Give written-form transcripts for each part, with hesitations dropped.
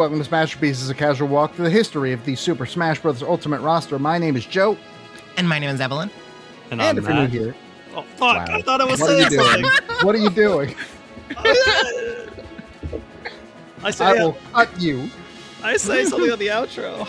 welcome to Smashterpieces, a casual walk through the history of the Super Smash Bros. Ultimate roster. My name is Joe. And my name is Evelyn. And if you're new here... Oh, fuck, wow. I thought I was saying something. What are you doing? I will cut you. I say something on the outro.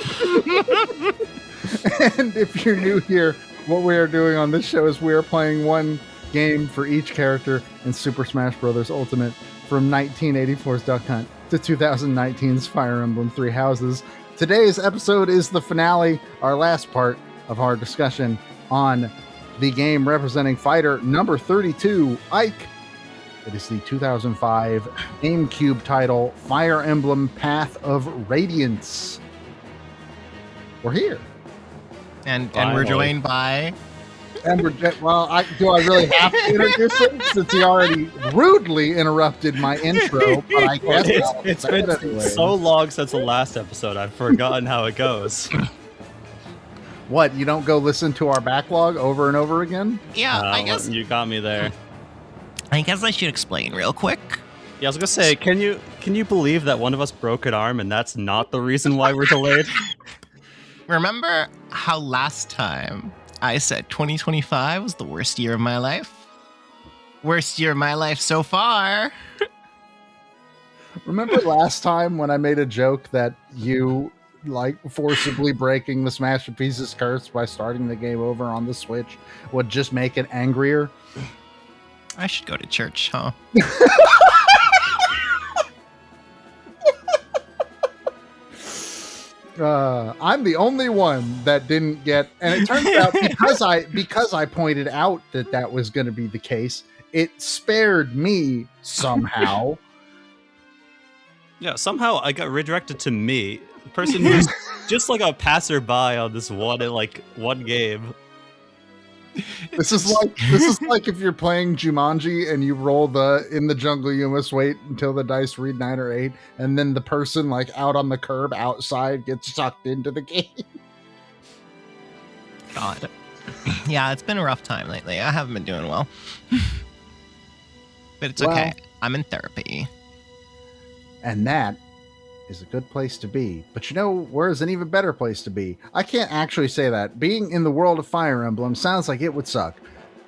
And if you're new here, what we are doing on this show is we are playing one game for each character in Super Smash Bros. Ultimate from 1984's Duck Hunt to 2019's Fire Emblem Three Houses. Today's episode is the finale, our last part of our discussion on the game representing fighter number 32, Ike. It is the 2005 GameCube title, Fire Emblem Path of Radiance. We're here. And we're joined by... Do I really have to introduce him since he already rudely interrupted my intro? But I guess it's been so long since the last episode, I've forgotten how it goes. What, you don't go listen to our backlog over and over again? Yeah, I guess you got me there. I guess I should explain real quick. Yeah, I was gonna say, can you believe that one of us broke an arm and that's not the reason why we're delayed? Remember how last time I said 2025 was the worst year of my life? Worst year of my life so far. Remember last time when I made a joke that you like forcibly breaking the Smashterpieces curse by starting the game over on the Switch would just make it angrier? I should go to church, huh? I'm the only one that didn't get, and it turns out because I pointed out that was going to be the case, it spared me somehow. Yeah, somehow I got redirected to me, the person who's just like a passerby on this one game. This is like if you're playing Jumanji and you roll in the jungle you must wait until the dice read 9 or 8, and then the person like out on the curb outside gets sucked into the game. God. Yeah, it's been a rough time lately. I haven't been doing well. But it's okay. I'm in therapy. And that is a good place to be. But you know where's an even better place to be? I can't actually say that. Being in the world of Fire Emblem sounds like it would suck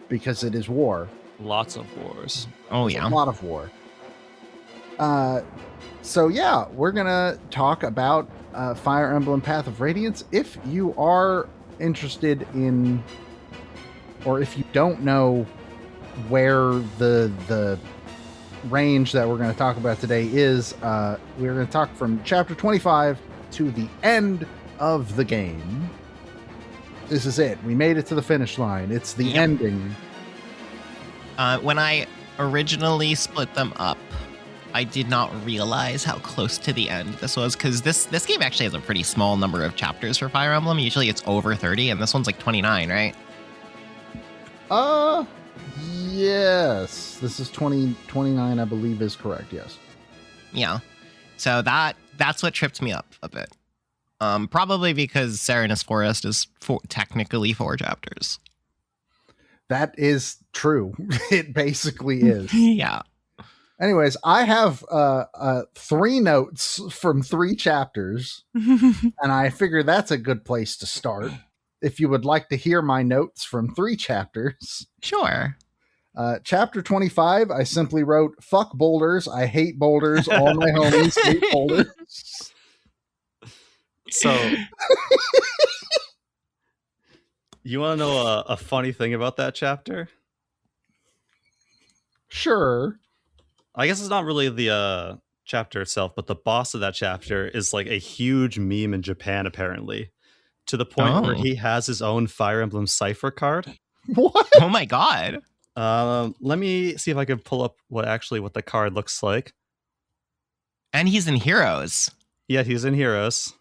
because it is war. Lots of wars. Oh, yeah. A lot of war. So yeah, we're gonna talk about Fire Emblem Path of Radiance. If you are interested in, or if you don't know where the range that we're going to talk about today is, we're going to talk from chapter 25 to the end of the game. This is it. We made it to the finish line. It's the ending. When I originally split them up, I did not realize how close to the end this was, because this game actually has a pretty small number of chapters for Fire Emblem. Usually it's over 30, and this one's like 29, right? Yes. This is 29, I believe is correct, yes. Yeah. So that's what tripped me up a bit. Probably because Serenus Forest is technically 4 chapters. That is true. It basically is. Yeah. Anyways, I have 3 notes from 3 chapters, and I figure that's a good place to start. If you would like to hear my notes from 3 chapters. Sure. Chapter 25, I simply wrote, "Fuck boulders. I hate boulders. All my homies hate boulders." So, you want to know a funny thing about that chapter? Sure. I guess it's not really the chapter itself, but the boss of that chapter is like a huge meme in Japan, apparently. To the point where he has his own Fire Emblem cipher card. What? Oh my god. Let me see if I can pull up what the card looks like. And he's in Heroes. Yeah, he's in Heroes.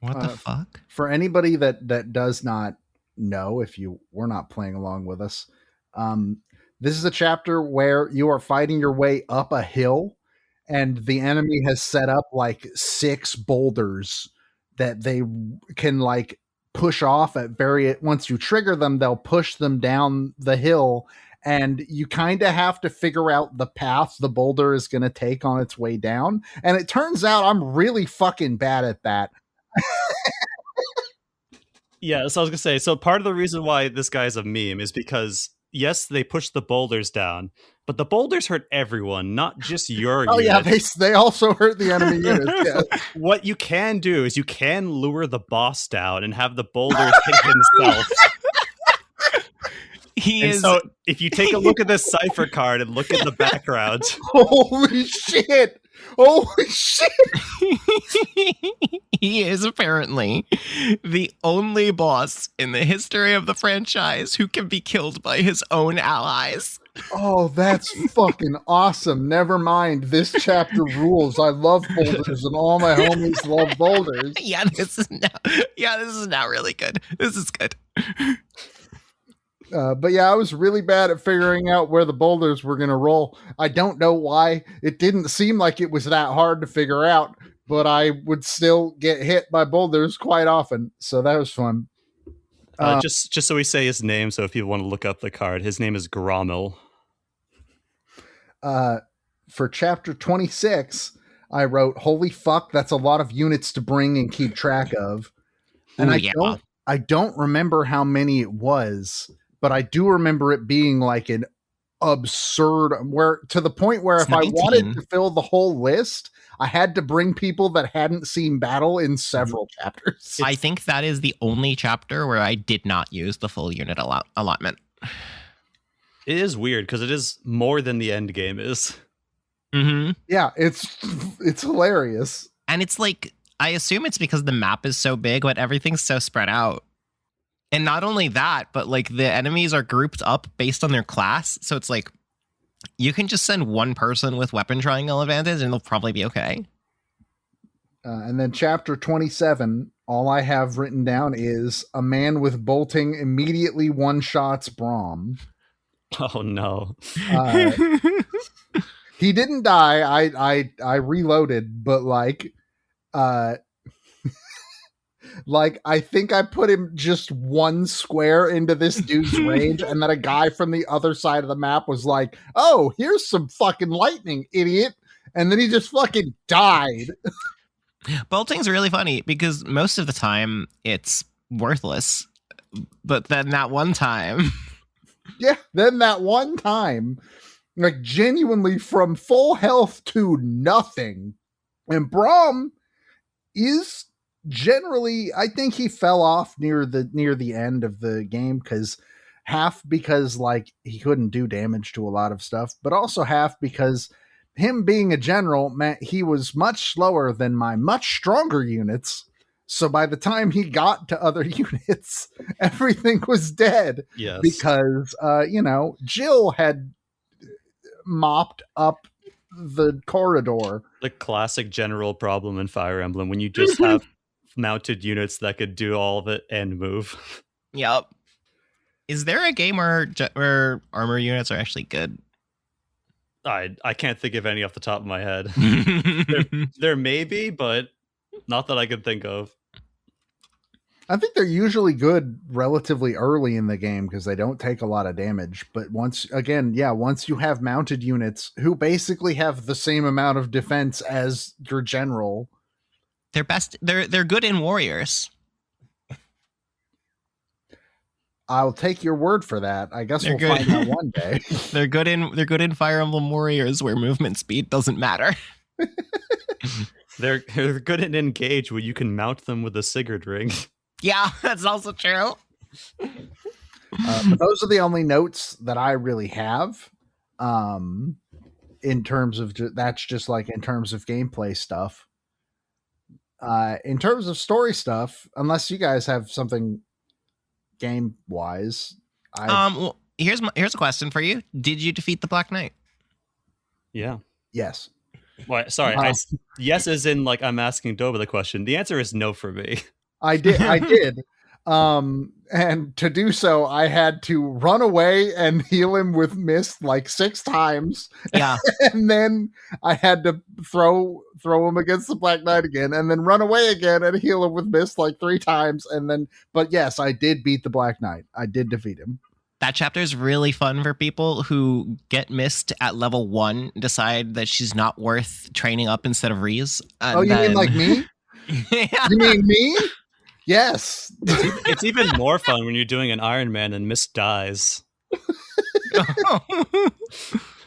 What the fuck? For anybody that does not know, if you were not playing along with us, this is a chapter where you are fighting your way up a hill, and the enemy has set up like 6 boulders that they can like push off at once you trigger them, they'll push them down the hill and you kind of have to figure out the path the boulder is going to take on its way down. And it turns out I'm really fucking bad at that. Yeah, so I was gonna say, so part of the reason why this guy's a meme is because yes, they push the boulders down, but the boulders hurt everyone, not just your Oh unit. yeah, they also hurt the enemy units. Yeah. What you can do is you can lure the boss down and have the boulders hit himself. So if you take a look at this cipher card and look at the background. Holy shit! Holy shit! He is apparently the only boss in the history of the franchise who can be killed by his own allies. Oh, that's fucking awesome. Never mind. This chapter rules. I love boulders and all my homies love boulders. Yeah, this is now really good. This is good. But yeah, I was really bad at figuring out where the boulders were going to roll. I don't know why. It didn't seem like it was that hard to figure out, but I would still get hit by boulders quite often. So that was fun. Just so we say his name, so if people want to look up the card, his name is Grommel. For chapter 26, I wrote, "Holy fuck, that's a lot of units to bring and keep track of." And I don't remember how many it was, but I do remember it being like an absurd, where to the point where It's if 19. I wanted to fill the whole list, I had to bring people that hadn't seen battle in several chapters. I think that is the only chapter where I did not use the full unit allotment. It is weird because it is more than the end game is. Mm-hmm. Yeah, it's hilarious. And it's like, I assume it's because the map is so big, but everything's so spread out. And not only that, but like the enemies are grouped up based on their class. So it's like, you can just send one person with weapon triangle advantage and they'll probably be okay. And then chapter 27, all I have written down is a man with bolting immediately one-shots Braum. Oh no. He didn't die. I reloaded, but like I think I put him just one square into this dude's range, and then a guy from the other side of the map was like, "Oh, here's some fucking lightning, idiot." And then he just fucking died. Bolting's really funny because most of the time it's worthless. But then that one time. Yeah, then that one time, like genuinely from full health to nothing. And Braum is generally, I think he fell off near the end of the game, half because like he couldn't do damage to a lot of stuff, but also half because him being a general meant he was much slower than my much stronger units. So by the time he got to other units, everything was dead. Yes. Because Jill had mopped up the corridor. The classic general problem in Fire Emblem when you just have mounted units that could do all of it and move. Yep. Is there a game where armor units are actually good? I can't think of any off the top of my head. there may be, but not that I could think of. I think they're usually good relatively early in the game because they don't take a lot of damage. But once you have mounted units who basically have the same amount of defense as your general, they're good in warriors. I'll take your word for that. I guess we'll find out one day. They're good in Fire Emblem Warriors where movement speed doesn't matter. They're good in Engage where you can mount them with a Sigurd ring. Yeah, that's also true. But those are the only notes that I really have. In terms of that's just like in terms of gameplay stuff. In terms of story stuff, unless you guys have something game wise, well, here's a question for you. Did you defeat the Black Knight? Yeah. Yes. Well, sorry. Yes, as in like I'm asking Doba the question. The answer is no for me. I did. And to do so, I had to run away and heal him with mist like 6 times. Yeah. And then I had to throw him against the Black Knight again, and then run away again and heal him with mist like 3 times. And then, but yes, I did beat the Black Knight. I did defeat him. That chapter is really fun for people who get missed at level 1, decide that she's not worth training up instead of Reese. Oh, you mean like me? Yeah. You mean me? Yes. It's even more fun when you're doing an Iron Man and Miss dies.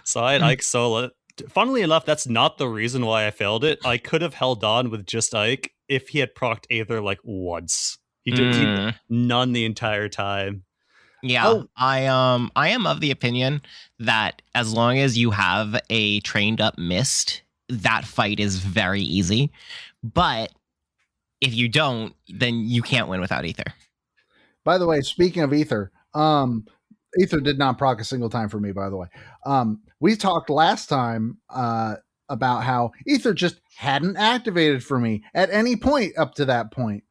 So I had Ike solo. Funnily enough, that's not the reason why I failed it. I could have held on with just Ike if he had procced Aether like once. He did none the entire time. Yeah, I am of the opinion that as long as you have a trained up Mist, that fight is very easy. But if you don't, then you can't win without Aether. By the way, speaking of Aether, Aether did not proc a single time for me, by the way. We talked last time about how Aether just hadn't activated for me at any point up to that point.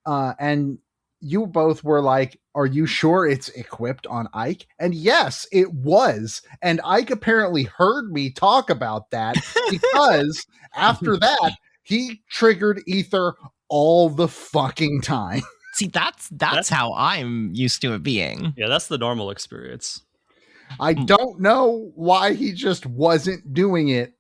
And you both were like, are you sure it's equipped on Ike? And yes, it was. And Ike apparently heard me talk about that because after that, he triggered Aether all the fucking time. See, that's how I'm used to it being. Yeah, that's the normal experience. I don't know why he just wasn't doing it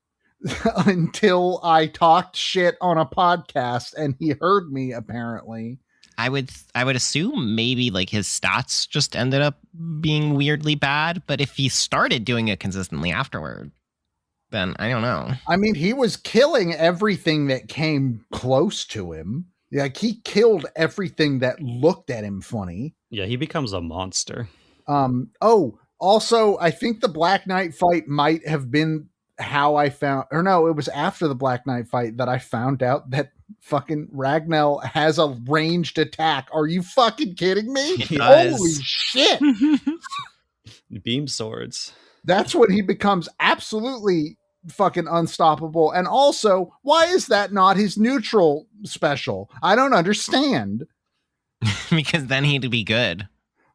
until I talked shit on a podcast and he heard me, apparently. I would assume maybe like his stats just ended up being weirdly bad, but if he started doing it consistently afterward, then I don't know. I mean, he was killing everything that came close to him. Like, he killed everything that looked at him funny. Yeah, he becomes a monster. Also, I think the Black Knight fight might have been how I found, or no, it was after the Black Knight fight that I found out that fucking Ragnell has a ranged attack. Are you fucking kidding me? Holy shit. Beam swords. That's when he becomes absolutely fucking unstoppable. And also, why is that not his neutral special? I don't understand. Because then he'd be good.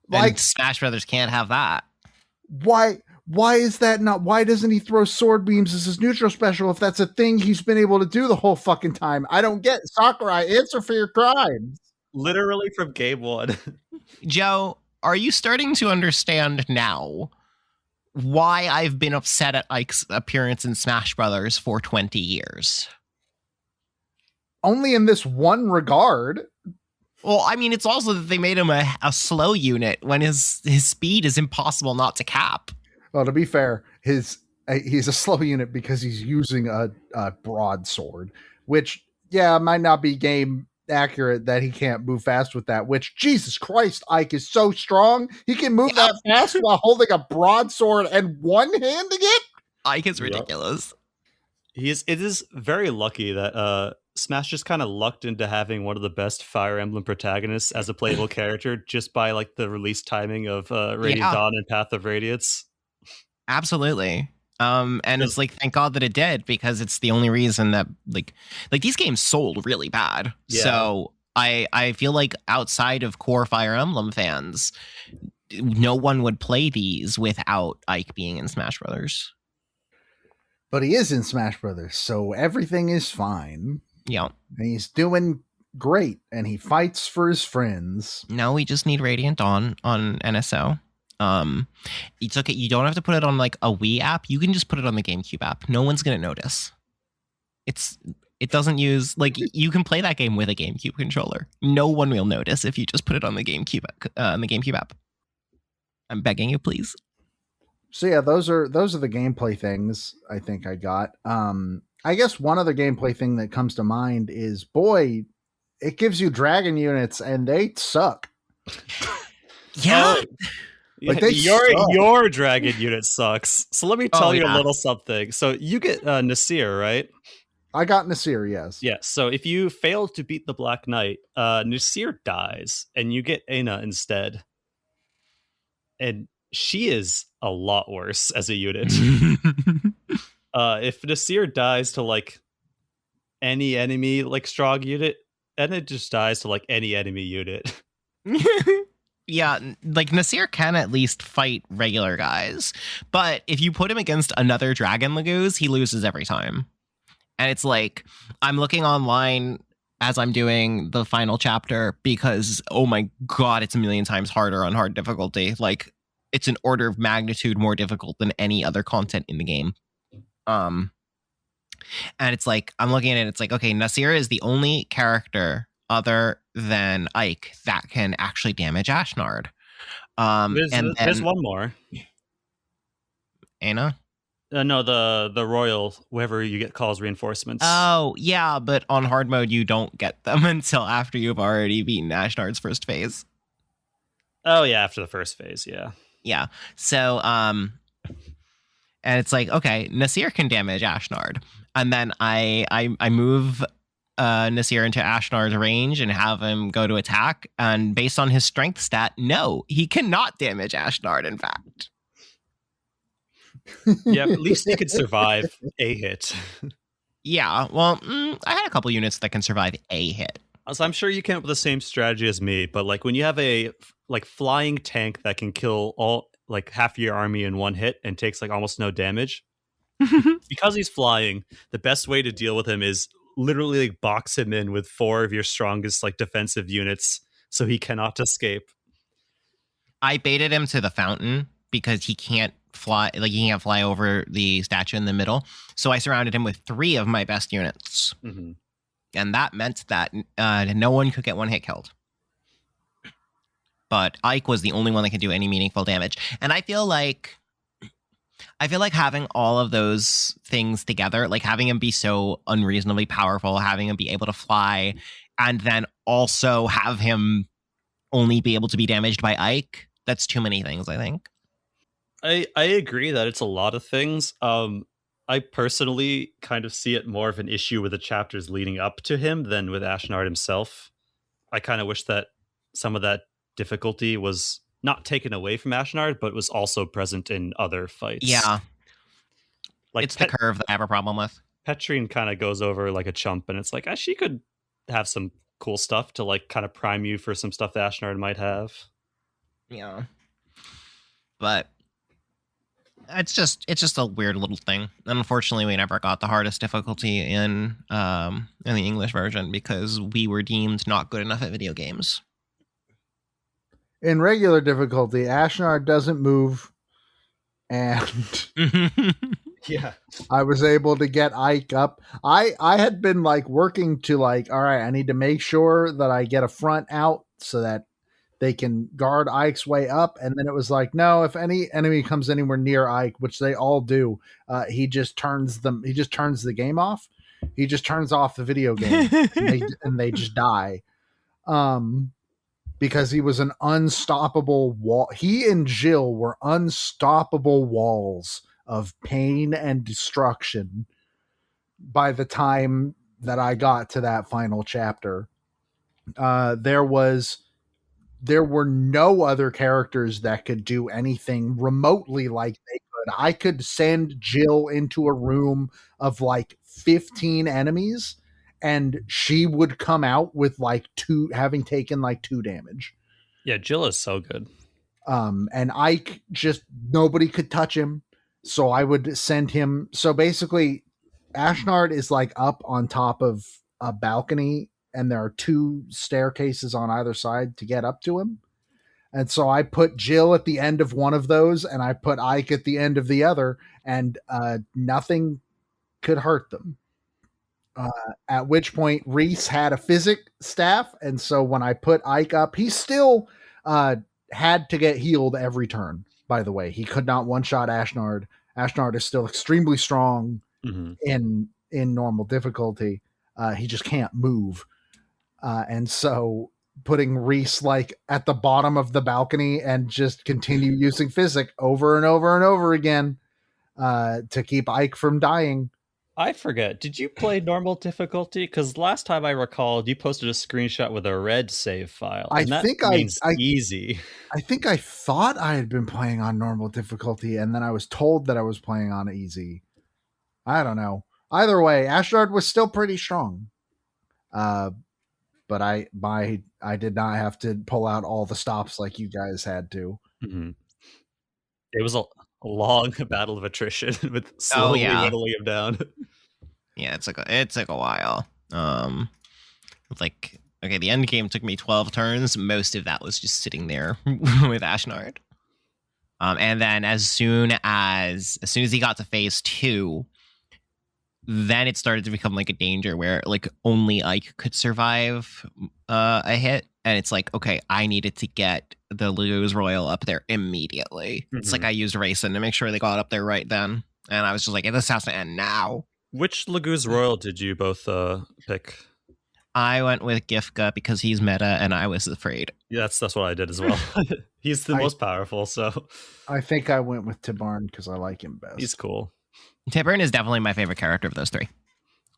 Like, and Smash Brothers can't have that. Why is that not? Why doesn't he throw sword beams as his neutral special if that's a thing he's been able to do the whole fucking time? I don't get Sakurai. Answer for your crimes. Literally from game 1. Joe, are you starting to understand now why I've been upset at Ike's appearance in Smash Brothers for 20 years? Only in this one regard. Well, I mean, it's also that they made him a slow unit when his speed is impossible not to cap. Well, to be fair, he's a slow unit because he's using a broadsword, which, yeah, might not be game accurate that he can't move fast with that, which, Jesus Christ, Ike is so strong. He can move that fast while holding a broadsword and one-handing it? Ike is ridiculous. It is very lucky that Smash just kind of lucked into having one of the best Fire Emblem protagonists as a playable character just by like the release timing of Radiant Dawn and Path of Radiance. Absolutely. And it's like, thank God that it did, because it's the only reason that like these games sold really bad. Yeah. So I feel like outside of core Fire Emblem fans, no one would play these without Ike being in Smash Brothers. But he is in Smash Brothers, so everything is fine. Yeah. And he's doing great, and he fights for his friends. No, we just need Radiant Dawn on NSO. It's okay. You don't have to put it on like a Wii app. You can just put it on the GameCube app. No one's gonna notice. It doesn't use, like, you can play that game with a GameCube controller. No one will notice if you just put it on the GameCube app. I'm begging you, please. So yeah, those are the gameplay things I think I got. I guess one other gameplay thing that comes to mind is, boy, it gives you dragon units and they suck. Yeah. Like your dragon unit sucks. So let me tell you a little something. So you get Nasir, right? I got Nasir, yes. Yeah, so if you fail to beat the Black Knight, Nasir dies and you get Aina instead. And she is a lot worse as a unit. If Nasir dies to like any enemy like strong unit, and it just dies to like any enemy unit. Yeah, like Nasir can at least fight regular guys, but if you put him against another Dragon Lagoose, he loses every time. And it's like, I'm looking online as I'm doing the final chapter because, oh my god, it's a million times harder on hard difficulty. Like, it's an order of magnitude more difficult than any other content in the game. And it's like, I'm looking at it, it's like, okay, Nasir is the only character other than Ike that can actually damage Ashnard. There's one more. Anna? No, the royal, whoever you get calls reinforcements. Oh, yeah, but on hard mode, you don't get them until after you've already beaten Ashnard's first phase. Oh, yeah, after the first phase, yeah. Yeah, so, and it's like, okay, Nasir can damage Ashnard. And then I move Nasir into Ashnard's range and have him go to attack. And based on his strength stat, no, he cannot damage Ashnard, in fact. Yeah, at least he could survive a hit. Yeah, well, I had a couple units that can survive a hit. So I'm sure you came up with the same strategy as me, but like when you have a like flying tank that can kill all like half your army in one hit and takes like almost no damage, because he's flying, the best way to deal with him is literally like box him in with 4 of your strongest like defensive units so he cannot escape. I baited him to the fountain because he can't fly, like he can't fly over the statue in the middle. So I surrounded him with 3 of my best units. Mm-hmm. And that meant that no one could get one hit killed. But Ike was the only one that could do any meaningful damage. And I feel like having all of those things together, like having him be so unreasonably powerful, having him be able to fly, and then also have him only be able to be damaged by Ike, that's too many things, I think. I agree that it's a lot of things. I personally kind of see it more of an issue with the chapters leading up to him than with Ashnard himself. I kind of wish that some of that difficulty was not taken away from Ashnard, but was also present in other fights. Yeah. Like it's the curve that I have a problem with. Petrine kind of goes over like a chump, and it's like, she could have some cool stuff to like kind of prime you for some stuff that Ashnard might have. Yeah. But it's just a weird little thing. And unfortunately, we never got the hardest difficulty in the English version because we were deemed not good enough at video games. In regular difficulty, Ashnard doesn't move, and yeah, I was able to get Ike up. I had been like working to like, all right, I need to make sure that I get a front out so that they can guard Ike's way up. And then it was like, no, if any enemy comes anywhere near Ike, which they all do, he just turns the game off. He just turns off the video game and they just die. Because he was an unstoppable wall. He and Jill were unstoppable walls of pain and destruction by the time that I got to that final chapter. There were no other characters that could do anything remotely like they could. I could send Jill into a room of like 15 enemies and she would come out with like 2, having taken like 2 damage. Yeah, Jill is so good. And Ike, just nobody could touch him. So I would send him. So basically, Ashnard is like up on top of a balcony, and there are 2 staircases on either side to get up to him. And so I put Jill at the end of one of those, and I put Ike at the end of the other, and nothing could hurt them. At which point Reese had a physic staff, and so when I put Ike up, he still had to get healed every turn. By the way, he could not one-shot Ashnard. Ashnard is still extremely strong in normal difficulty. He just can't move, and so putting Reese like at the bottom of the balcony and just continue using physic over and over and over again to keep Ike from dying. I forget. Did you play normal difficulty? Because last time I recalled, you posted a screenshot with a red save file. I think easy. I think I thought I had been playing on normal difficulty, and then I was told that I was playing on easy. I don't know. Either way, Ashnard was still pretty strong. But I did not have to pull out all the stops like you guys had to. Mm-hmm. It was a long battle of attrition with slowly whittling him down. Yeah, it took a while. Like, okay, the end game took me 12 turns. Most of that was just sitting there with Ashnard. And then as soon as he got to phase 2, then it started to become like a danger where like only Ike could survive a hit. And it's like, okay, I needed to get the Laguz Royal up there immediately. Mm-hmm. It's like I used Racing to make sure they got up there right then. And I was just like, this has to end now. Which Laguz Royal did you both pick? I went with Gifka because he's meta and I was afraid. Yeah, that's what I did as well. He's the most powerful, so. I think I went with Tibarn because I like him best. He's cool. Tibarn is definitely my favorite character of those 3.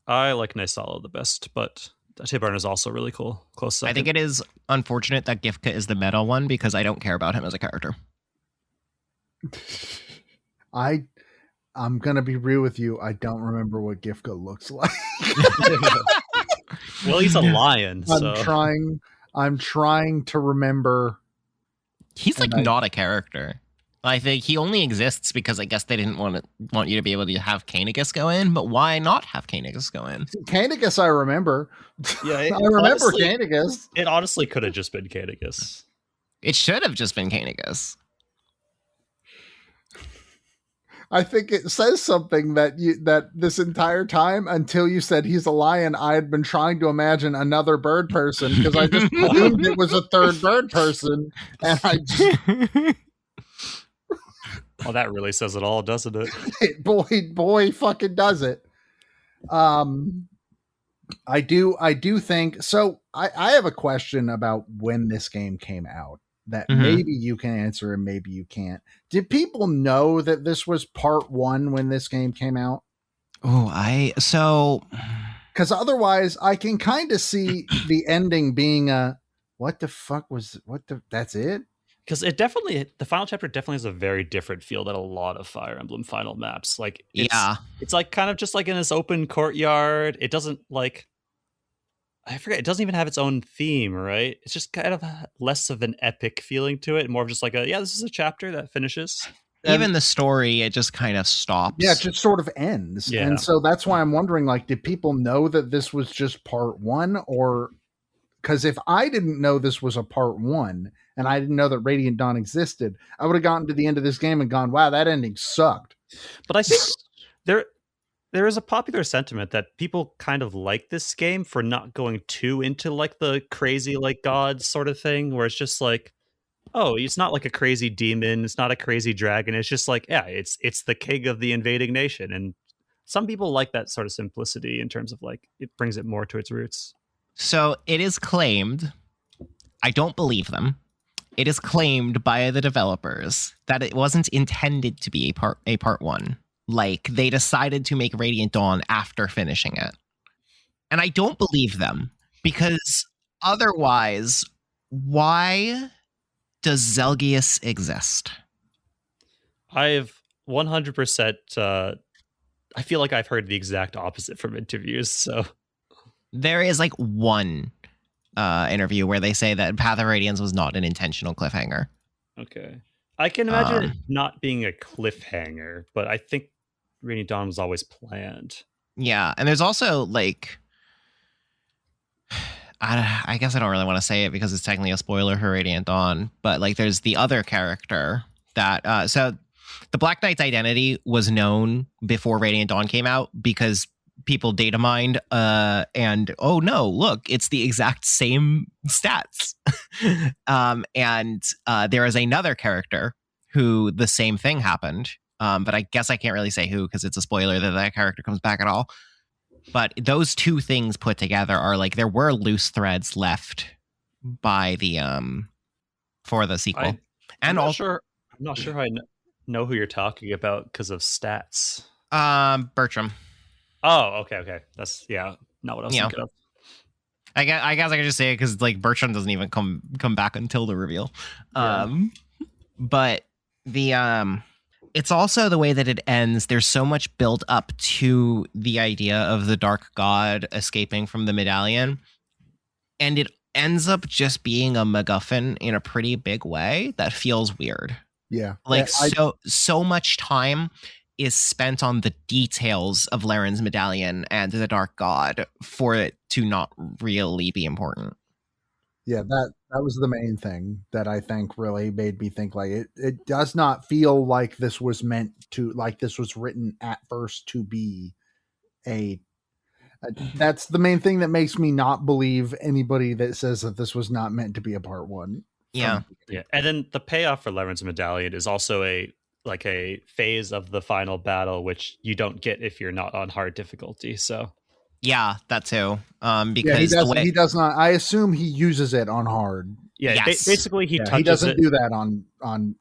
I like Nysala the best, but Tibarn is also really cool. Close second. I think it is unfortunate that Gifka is the meta one because I don't care about him as a character. I'm going to be real with you. I don't remember what Gifka looks like. Well, he's a lion. So. I'm trying to remember. He's like not a character. I think he only exists because I guess they didn't want you to be able to have Kanegus go in, but why not have Kanegus go in? Kanegus, I remember. Yeah, I remember Kanegus. It honestly could have just been Kanegus. It should have just been Kanegus. I think it says something that this entire time until you said he's a lion, I had been trying to imagine another bird person because I just assumed it was a third bird person, and I just. Well, that really says it all, doesn't it? boy, fucking does it. I do think so. I have a question about when this game came out that maybe you can answer and maybe you can't. Did people know that this was part 1 when this game came out? Because otherwise I can kind of see the ending being that's it? Because the final chapter definitely has a very different feel than a lot of Fire Emblem final maps. Like, it's like kind of just like in this open courtyard. It doesn't like, I forget, it doesn't even have its own theme, right? It's just kind of less of an epic feeling to it, more of just like this is a chapter that finishes. Even the story, it just kind of stops. Yeah, it just sort of ends. Yeah. And so that's why I'm wondering, like, did people know that this was just part 1? Or because if I didn't know this was a part 1 and I didn't know that Radiant Dawn existed, I would have gotten to the end of this game and gone, wow, that ending sucked. But I think there is a popular sentiment that people kind of like this game for not going too into like the crazy like god sort of thing, where it's just like, oh, it's not like a crazy demon, it's not a crazy dragon, it's just like, yeah, it's the king of the invading nation. And some people like that sort of simplicity in terms of like it brings it more to its roots. So it is claimed, I don't believe them, it is claimed by the developers that it wasn't intended to be a part 1. Like, they decided to make Radiant Dawn after finishing it. And I don't believe them, because otherwise, why does Zelgius exist? I've 100%, I feel like I've heard the exact opposite from interviews, so. There is, like, one interview where they say that Path of Radiance was not an intentional cliffhanger. Okay. I can imagine it not being a cliffhanger, but I think Radiant Dawn was always planned. Yeah, and there's also, like, I guess I don't really want to say it because it's technically a spoiler for Radiant Dawn, but, like, there's the other character that, so the Black Knight's identity was known before Radiant Dawn came out because people data mined, and oh no, look, it's the exact same stats. And there is another character who the same thing happened. But I guess I can't really say who because it's a spoiler that character comes back at all. But those two things put together are like there were loose threads left by the for the sequel. I'm not sure I know who you're talking about because of stats. Bertram. Oh, okay. That's not what I was thinking of. I guess I could just say it because like Bertram doesn't even come back until the reveal. But the it's also the way that it ends. There's so much built up to the idea of the Dark God escaping from the medallion. And it ends up just being a MacGuffin in a pretty big way that feels weird. Yeah. Like so much time is spent on the details of Laren's medallion and the Dark God for it to not really be important. Yeah, that was the main thing that I think really made me think like it does not feel like this was meant to, like this was written at first to be a that's the main thing that makes me not believe anybody that says that this was not meant to be a part one. Yeah. Yeah. And then the payoff for Levin's medallion is also a phase of the final battle, which you don't get if you're not on hard difficulty. So yeah, that too. Because he does not. I assume he uses it on hard. Yeah, yes. Basically he touches he doesn't it. do that on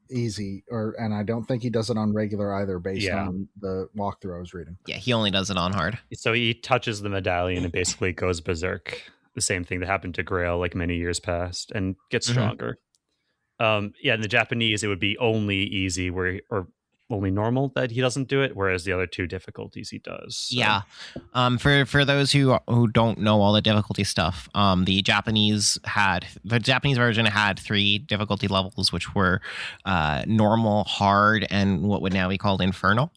easy, and I don't think he does it on regular either, based on the walkthrough I was reading. Yeah, he only does it on hard. So he touches the medallion and basically goes berserk. The same thing that happened to Grail like many years past, and gets stronger. In the Japanese it would be only easy or only normal that he doesn't do it, whereas the other two difficulties he does. So. Yeah. For those who don't know all the difficulty stuff, the Japanese version had 3 difficulty levels, which were normal, hard, and what would now be called infernal.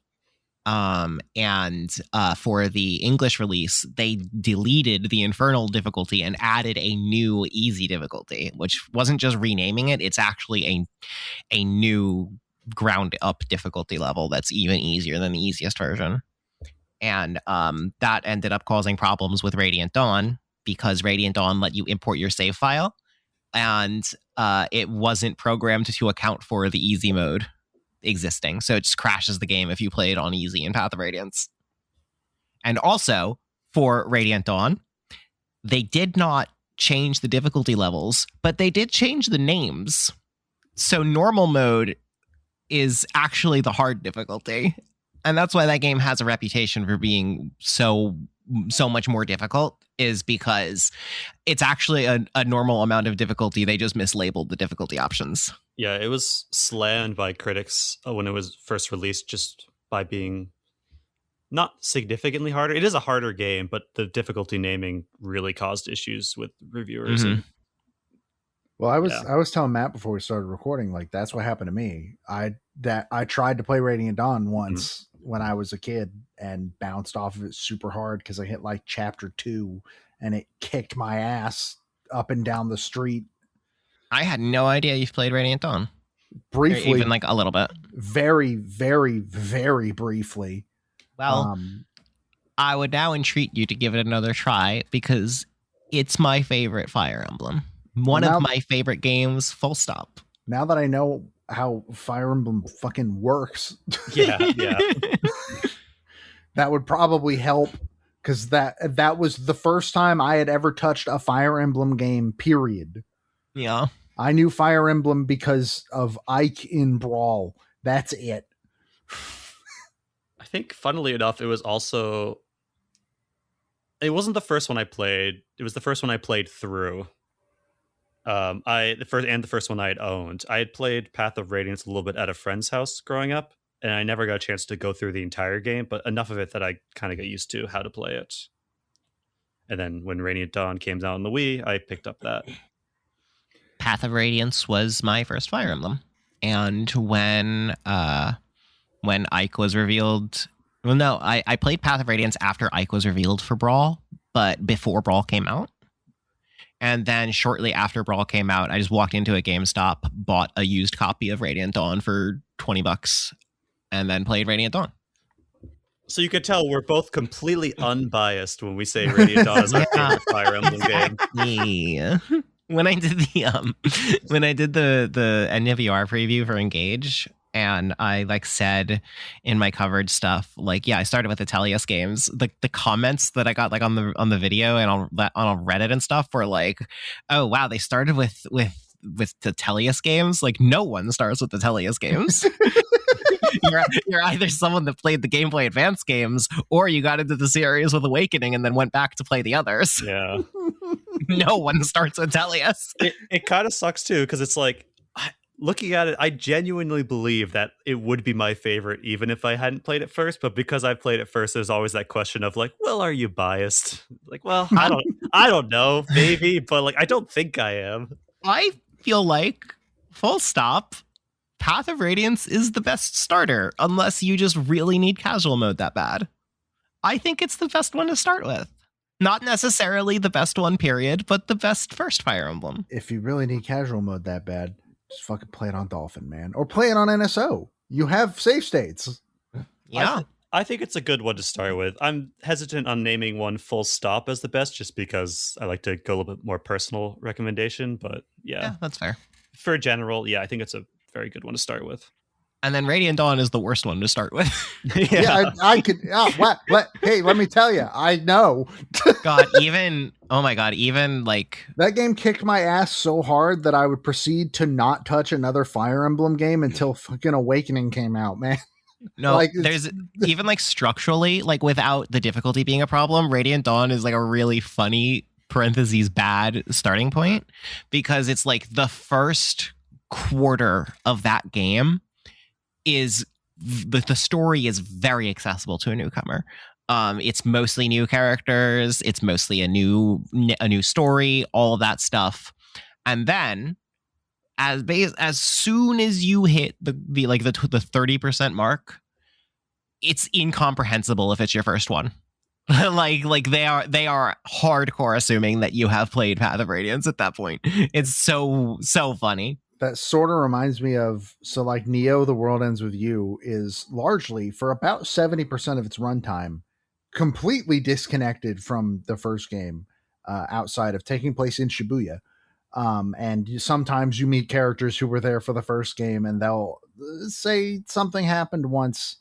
And for the English release, they deleted the infernal difficulty and added a new easy difficulty, which wasn't just renaming it, it's actually a new ground up difficulty level that's even easier than the easiest version. And that ended up causing problems with Radiant Dawn, because Radiant Dawn let you import your save file, and it wasn't programmed to account for the easy mode existing, so it just crashes the game if you play it on easy in Path of Radiance. And also for Radiant Dawn, they did not change the difficulty levels, but they did change the names. So normal mode is actually the hard difficulty, and that's why that game has a reputation for being so much more difficult, is because it's actually a normal amount of difficulty. They just mislabeled the difficulty options. Yeah, it was slammed by critics when it was first released, just by being not significantly harder. It is a harder game, but the difficulty naming really caused issues with reviewers. Well, I was telling Matt before we started recording, like that's what happened to me. I tried to play Radiant Dawn once when I was a kid and bounced off of it super hard because I hit like chapter 2 and it kicked my ass up and down the street. I had no idea you've played Radiant Dawn. Briefly. Or even like a little bit. Very, very, very briefly. Well, I would now entreat you to give it another try, because it's my favorite Fire Emblem. One of my favorite games, full stop. Now that I know how Fire Emblem fucking works. Yeah. That would probably help, because that was the first time I had ever touched a Fire Emblem game, period. Yeah. I knew Fire Emblem because of Ike in Brawl. That's it. I think, funnily enough, it wasn't the first one I played. It was the first one I played through. The first one I had owned. I had played Path of Radiance a little bit at a friend's house growing up, and I never got a chance to go through the entire game, but enough of it that I kind of got used to how to play it. And then when Radiant Dawn came out on the Wii, I picked up that. Path of Radiance was my first Fire Emblem, and when Ike was revealed, I played Path of Radiance after Ike was revealed for Brawl, but before Brawl came out. And then shortly after Brawl came out, I just walked into a GameStop, bought a used copy of Radiant Dawn for $20, and then played Radiant Dawn. So you could tell we're both completely unbiased when we say Radiant Dawn is our favorite Fire Emblem game. Yeah. When I did the NWR preview for Engage, and I said in my coverage stuff, I started with the Tellius games. The comments that I got on the video and on Reddit and stuff were like, "Oh wow, they started with the Tellius games." Like, no one starts with the Tellius games. You're either someone that played the Game Boy Advance games, or you got into the series with Awakening and then went back to play the others. Yeah. No one starts with Tellius. It kind of sucks too, because it's like, looking at it, I genuinely believe that it would be my favorite even if I hadn't played it first. But because I played it first, there's always that question of well, are you biased? I don't know, maybe, but I don't think I am. I feel like, full stop, Path of Radiance is the best starter, unless you just really need casual mode that bad. I think it's the best one to start with. Not necessarily the best one, period, but the best first Fire Emblem. If you really need casual mode that bad, just fucking play it on Dolphin, man. Or play it on NSO. You have save states. Yeah. I think it's a good one to start with. I'm hesitant on naming one full stop as the best just because I like to go a little bit more personal recommendation. But yeah, that's fair. For general, yeah, I think it's a very good one to start with. And then Radiant Dawn is the worst one to start with. I could. Hey, let me tell you, I know. God, even like that game kicked my ass so hard that I would proceed to not touch another Fire Emblem game until fucking Awakening came out, man. No, like, there's even like structurally, like without the difficulty being a problem, Radiant Dawn is like a really funny parentheses bad starting point because it's like the first quarter of that game is the story is very accessible to a newcomer. It's mostly new characters, it's mostly a new story, all of that stuff, and then as soon as you hit the 30% mark, it's incomprehensible if it's your first one. like they are hardcore assuming that you have played Path of Radiance at that point. It's so funny. That sort of reminds me of, so like Neo, The World Ends With You is largely, for about 70% of its runtime, completely disconnected from the first game, outside of taking place in Shibuya. And sometimes you meet characters who were there for the first game and they'll say something happened once.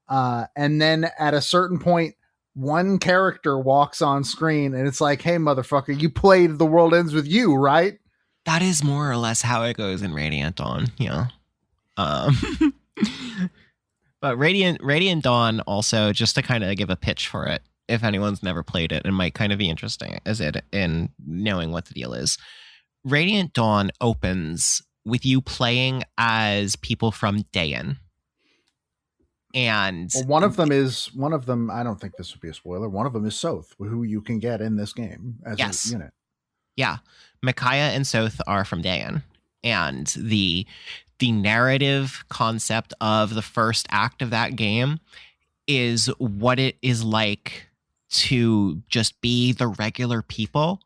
And then at a certain point, one character walks on screen and it's like, hey, motherfucker, you played The World Ends With You, right? That is more or less how it goes in Radiant Dawn, yeah. But Radiant Dawn also, just to kind of give a pitch for it, if anyone's never played it, and might kind of be interesting as it in knowing what the deal is. Radiant Dawn opens with you playing as people from Dayan. And one of them, I don't think this would be a spoiler. One of them is Soth, who you can get in this game as a unit. Yeah. Micaiah and Soth are from Dayan. And the narrative concept of the first act of that game is what it is like to just be the regular people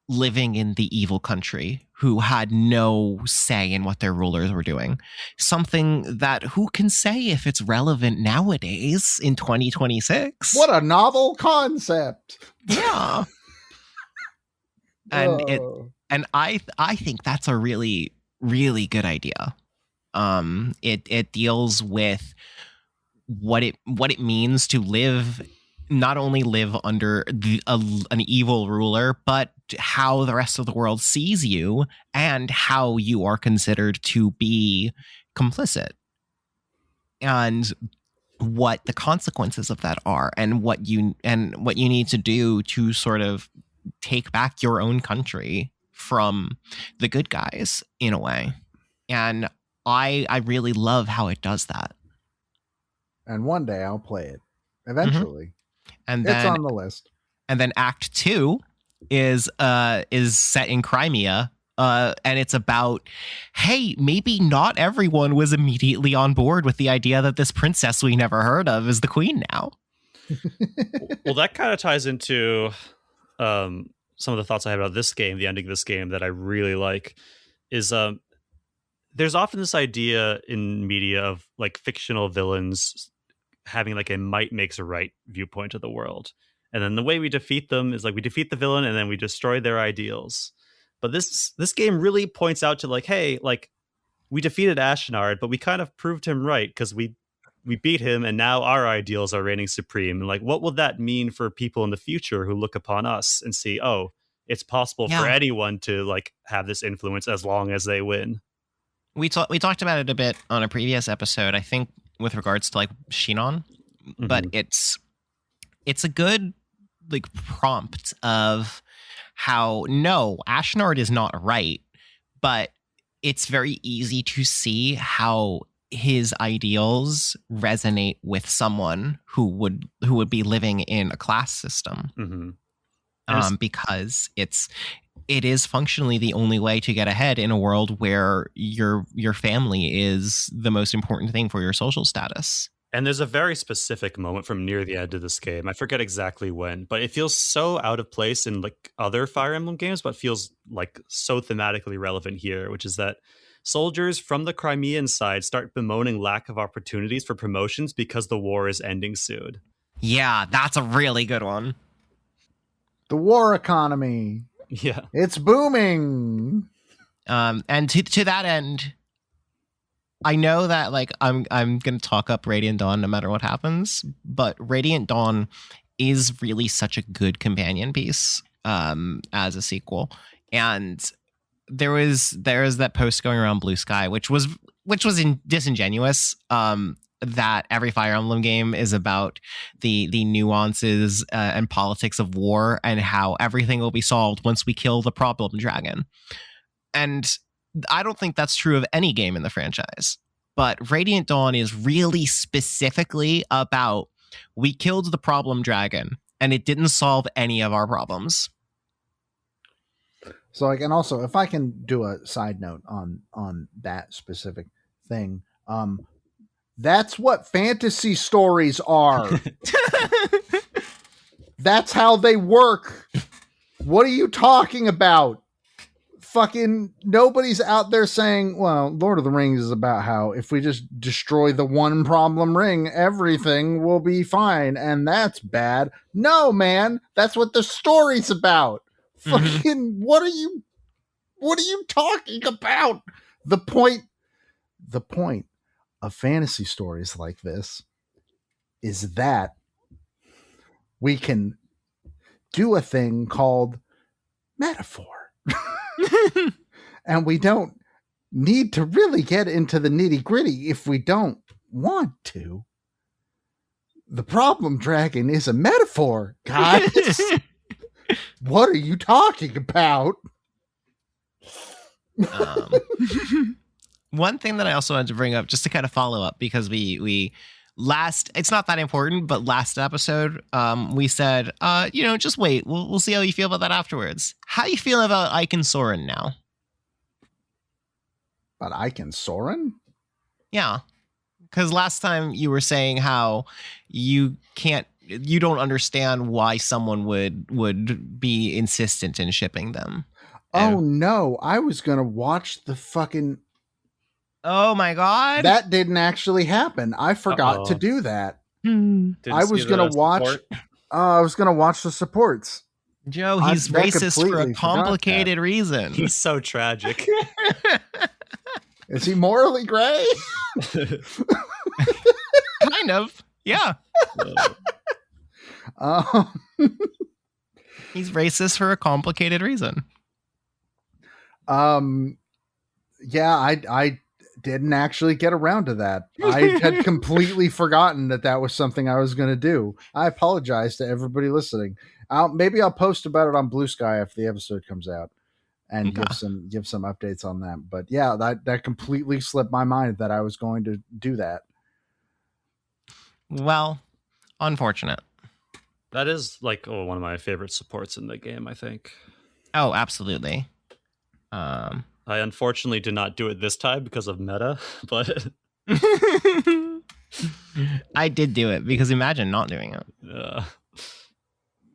living in the evil country who had no say in what their rulers were doing. Something that who can say if it's relevant nowadays in 2026? What a novel concept. Yeah. And I think that's a really, really good idea. It deals with what it means to not only live under an evil ruler, but how the rest of the world sees you and how you are considered to be complicit, and what the consequences of that are, and what you need to do to sort of take back your own country from the good guys in a way. And I really love how it does that. And one day I'll play it eventually. Mm-hmm. And then, it's on the list. And then Act 2 is set in Crimea, and it's about, hey, maybe not everyone was immediately on board with the idea that this princess we never heard of is the queen now. Well, that kind of ties into some of the thoughts I had about this game, the ending of this game that I really like, is there's often this idea in media of like fictional villains having like a might makes a right viewpoint of the world. And then the way we defeat them is like we defeat the villain and then we destroy their ideals. But this game really points out to like, hey, like we defeated Ashnard, but we kind of proved him right because we beat him and now our ideals are reigning supreme. And like, what will that mean for people in the future who look upon us and see, oh, it's possible for anyone to like have this influence as long as they win. We talked about it a bit on a previous episode, I think, with regards to like Shinon, but it's a good like prompt of how Ashnard is not right, but it's very easy to see how his ideals resonate with someone who would be living in a class system, because it is functionally the only way to get ahead in a world where your family is the most important thing for your social status. And there's a very specific moment from near the end of this game. I forget exactly when, but it feels so out of place in like other Fire Emblem games, but feels like so thematically relevant here, which is that soldiers from the Crimean side start bemoaning lack of opportunities for promotions because the war is ending soon. Yeah, that's a really good one. The war economy. Yeah. It's booming. And to that end, I know that like I'm gonna talk up Radiant Dawn no matter what happens, but Radiant Dawn is really such a good companion piece as a sequel. And there is that post going around Blue Sky, which was disingenuous. That every Fire Emblem game is about the nuances and politics of war and how everything will be solved once we kill the problem dragon. And I don't think that's true of any game in the franchise, but Radiant Dawn is really specifically about we killed the problem dragon and it didn't solve any of our problems. So like, and also if I can do a side note on that specific thing, that's what fantasy stories are. That's how they work. What are you talking about? Fucking nobody's out there saying, well, Lord of the Rings is about how if we just destroy the one problem ring, everything will be fine. And that's bad. No, man, that's what the story's about. Mm-hmm. Fucking, what are you talking about? The point of fantasy stories like this is that we can do a thing called metaphor. And we don't need to really get into the nitty gritty if we don't want to. The problem dragon is a metaphor, guys. What are you talking about? One thing that I also wanted to bring up, just to kind of follow up, because we last, it's not that important, but last episode, we said, just wait. We'll see how you feel about that afterwards. How you feel about Ike and Soren now? About Ike and Soren? Yeah. Because last time you were saying how you don't understand why someone would be insistent in shipping them. Oh, no. I was going to watch the fucking... Oh my God. That didn't actually happen. I forgot to do that. I was going to watch the supports. Joe, he's racist for a complicated reason. He's so tragic. Is he morally gray? Kind of. Yeah. He's racist for a complicated reason. Yeah, I didn't actually get around to that. I had completely forgotten that was something I was going to do. I apologize to everybody listening. Maybe I'll post about it on Blue Sky after the episode comes out and give some updates on that. But yeah, that completely slipped my mind that I was going to do that. Well, unfortunate. That is like one of my favorite supports in the game, I think. Oh, absolutely. I unfortunately did not do it this time because of meta, but I did do it because imagine not doing it. Yeah.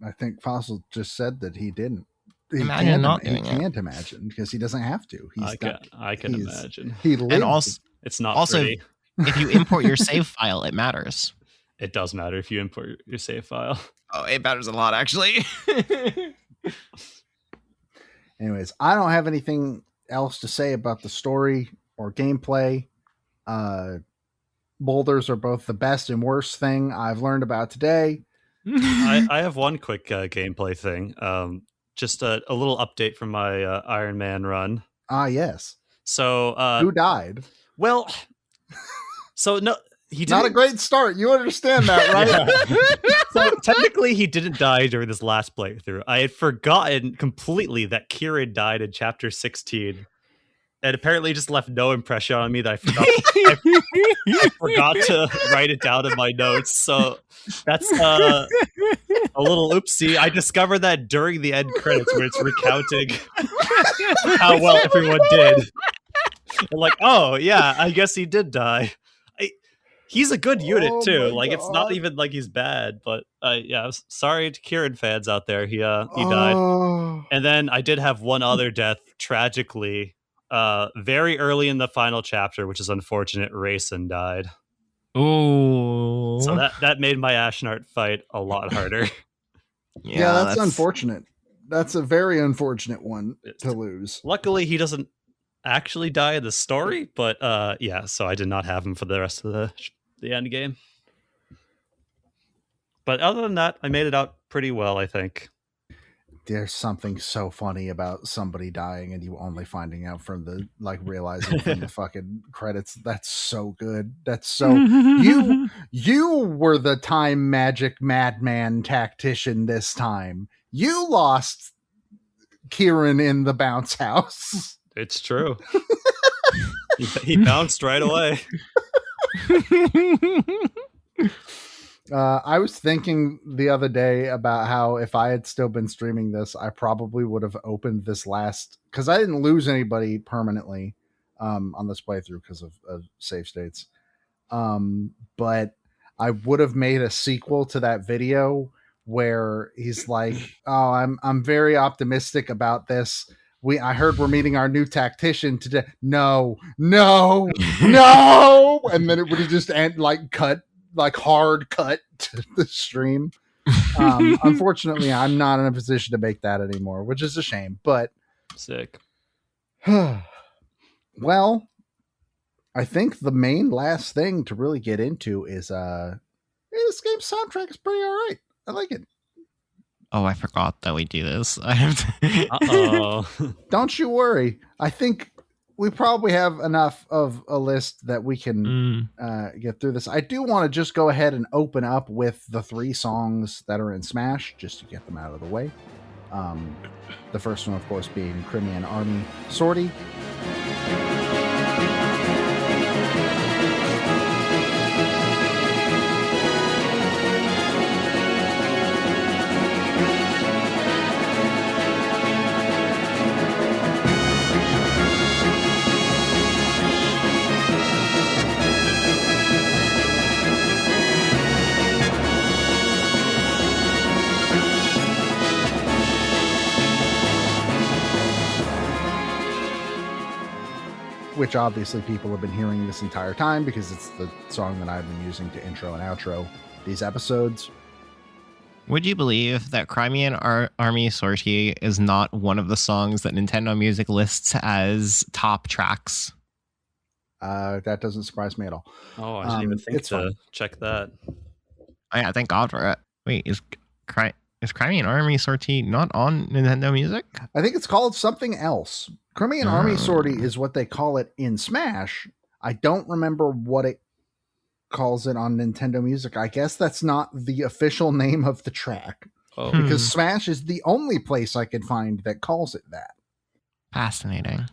I think Fossil just said that he didn't. He can't imagine because he doesn't have to. I can imagine. He lives. And also, it's not also pretty. If you import your save file, it matters. It does matter if you import your save file. Oh, it matters a lot, actually. Anyways, I don't have anything else to say about the story or gameplay. Boulders are both the best and worst thing I've learned about today. I have one quick gameplay thing. Just a little update from my Iron Man run. Ah, yes. So who died? Well, so no, he didn't. Not a great start. You understand that, right? Yeah. So technically, he didn't die during this last playthrough. I had forgotten completely that Kieran died in chapter 16. It apparently just left no impression on me that I forgot. I forgot to write it down in my notes. So that's a little oopsie. I discovered that during the end credits where it's recounting how well everyone did. I'm like, oh yeah, I guess he did die. He's a good unit Oh too. my Like it's not God. even like he's bad, but yeah, sorry to Kieran fans out there. He died. Oh. And then I did have one other death, tragically, very early in the final chapter, which is unfortunate. Rayson died. Ooh. So that made my Ashnart fight a lot harder. Yeah, that's unfortunate. That's a very unfortunate one to lose. Luckily, he doesn't actually die in the story, but yeah, so I did not have him for the rest of the end game. But other than that, I made it out pretty well, I think. There's something so funny about somebody dying and you only finding out from the realizing from the fucking credits. That's so good. That's so you were the time magic madman tactician this time. You lost Kieran in the bounce house. It's true. he bounced right away. I was thinking the other day about how if I had still been streaming this, I probably would have opened this last, because I didn't lose anybody permanently on this playthrough because of save states. But I would have made a sequel to that video where he's like, "Oh, I'm very optimistic about this. I heard we're meeting our new tactician today. No, no, no!" And then it would have just hard cut to the stream. Unfortunately, I'm not in a position to make that anymore, which is a shame. But sick. Well, I think the main last thing to really get into is this game's soundtrack is pretty all right. I like it. Oh, I forgot that we do this. I have to. Uh-oh. Don't you worry. I think we probably have enough of a list that we can get through this. I do want to just go ahead and open up with the 3 songs that are in Smash, just to get them out of the way. The first one, of course, being Crimean Army Sortie. Which obviously people have been hearing this entire time because it's the song that I've been using to intro and outro these episodes. Would you believe that Crimean Army Sortie is not one of the songs that Nintendo Music lists as top tracks? That doesn't surprise me at all. Oh, I didn't even think to check that. Oh, yeah, thank God for it. Wait, is Crimean Army Sortie not on Nintendo Music? I think it's called something else. Crimean Army Sortie is what they call it in Smash. I don't remember what it calls it on Nintendo Music. I guess that's not the official name of the track. Oh. Because Smash is the only place I could find that calls it that. Fascinating.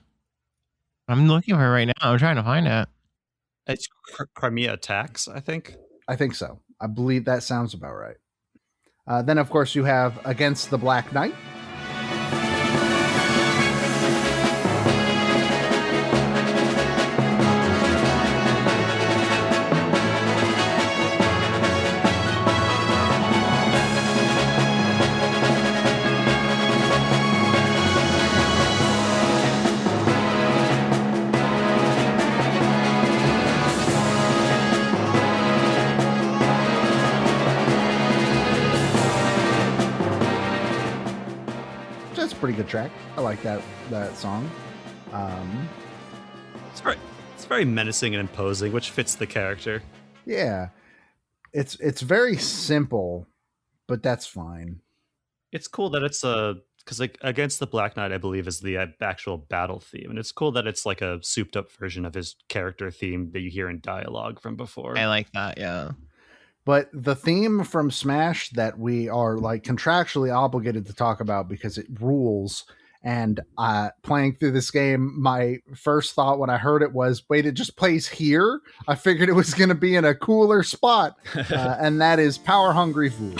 I'm looking for it right now. I'm trying to find it. It's Crimea Attacks, I think. I think so. I believe that sounds about right. Then, of course, you have Against the Black Knight. Pretty good track. I like that song. It's very menacing and imposing, which fits the character. Yeah, it's very simple, but that's fine. It's cool that it's because like Against the Black Knight, I believe, is the actual battle theme, and it's cool that it's like a souped up version of his character theme that you hear in dialogue from before. I like that. Yeah. But the theme from Smash that we are like contractually obligated to talk about because it rules. And playing through this game, my first thought when I heard it was, wait, it just plays here? I figured it was going to be in a cooler spot. And that is Power Hungry Fool.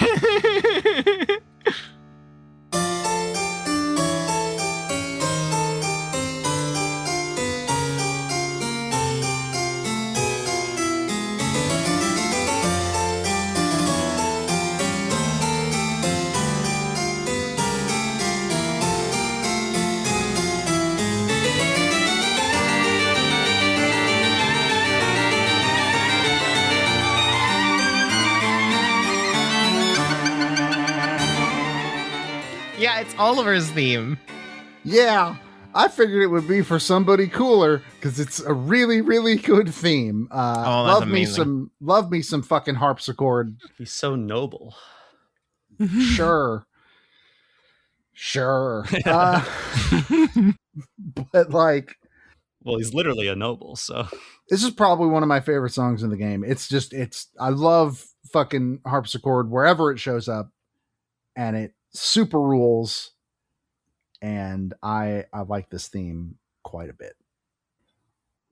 It's Oliver's theme. Yeah, I figured it would be for somebody cooler because it's a really, really good theme. That's amazing. Love me some fucking harpsichord. He's so noble. Sure. But like, well, he's literally a noble, so this is probably one of my favorite songs in the game. I love fucking harpsichord wherever it shows up, and it super rules. And I like this theme quite a bit.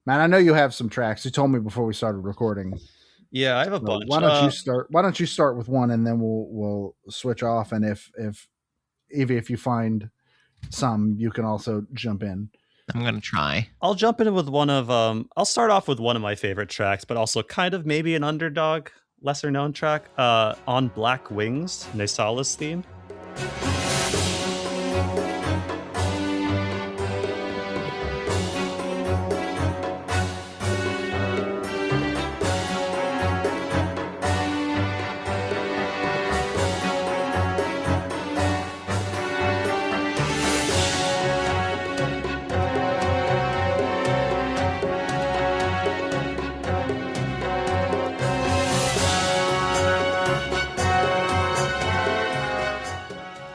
Man, I know you have some tracks. You told me before we started recording. Yeah, I have a bunch. Why don't you start with one, and then we'll switch off. And if you find some, you can also jump in. I'm gonna try. I'll jump in with one of I'll start off with one of my favorite tracks, but also kind of maybe an underdog, lesser known track. On Black Wings, Naisala's theme.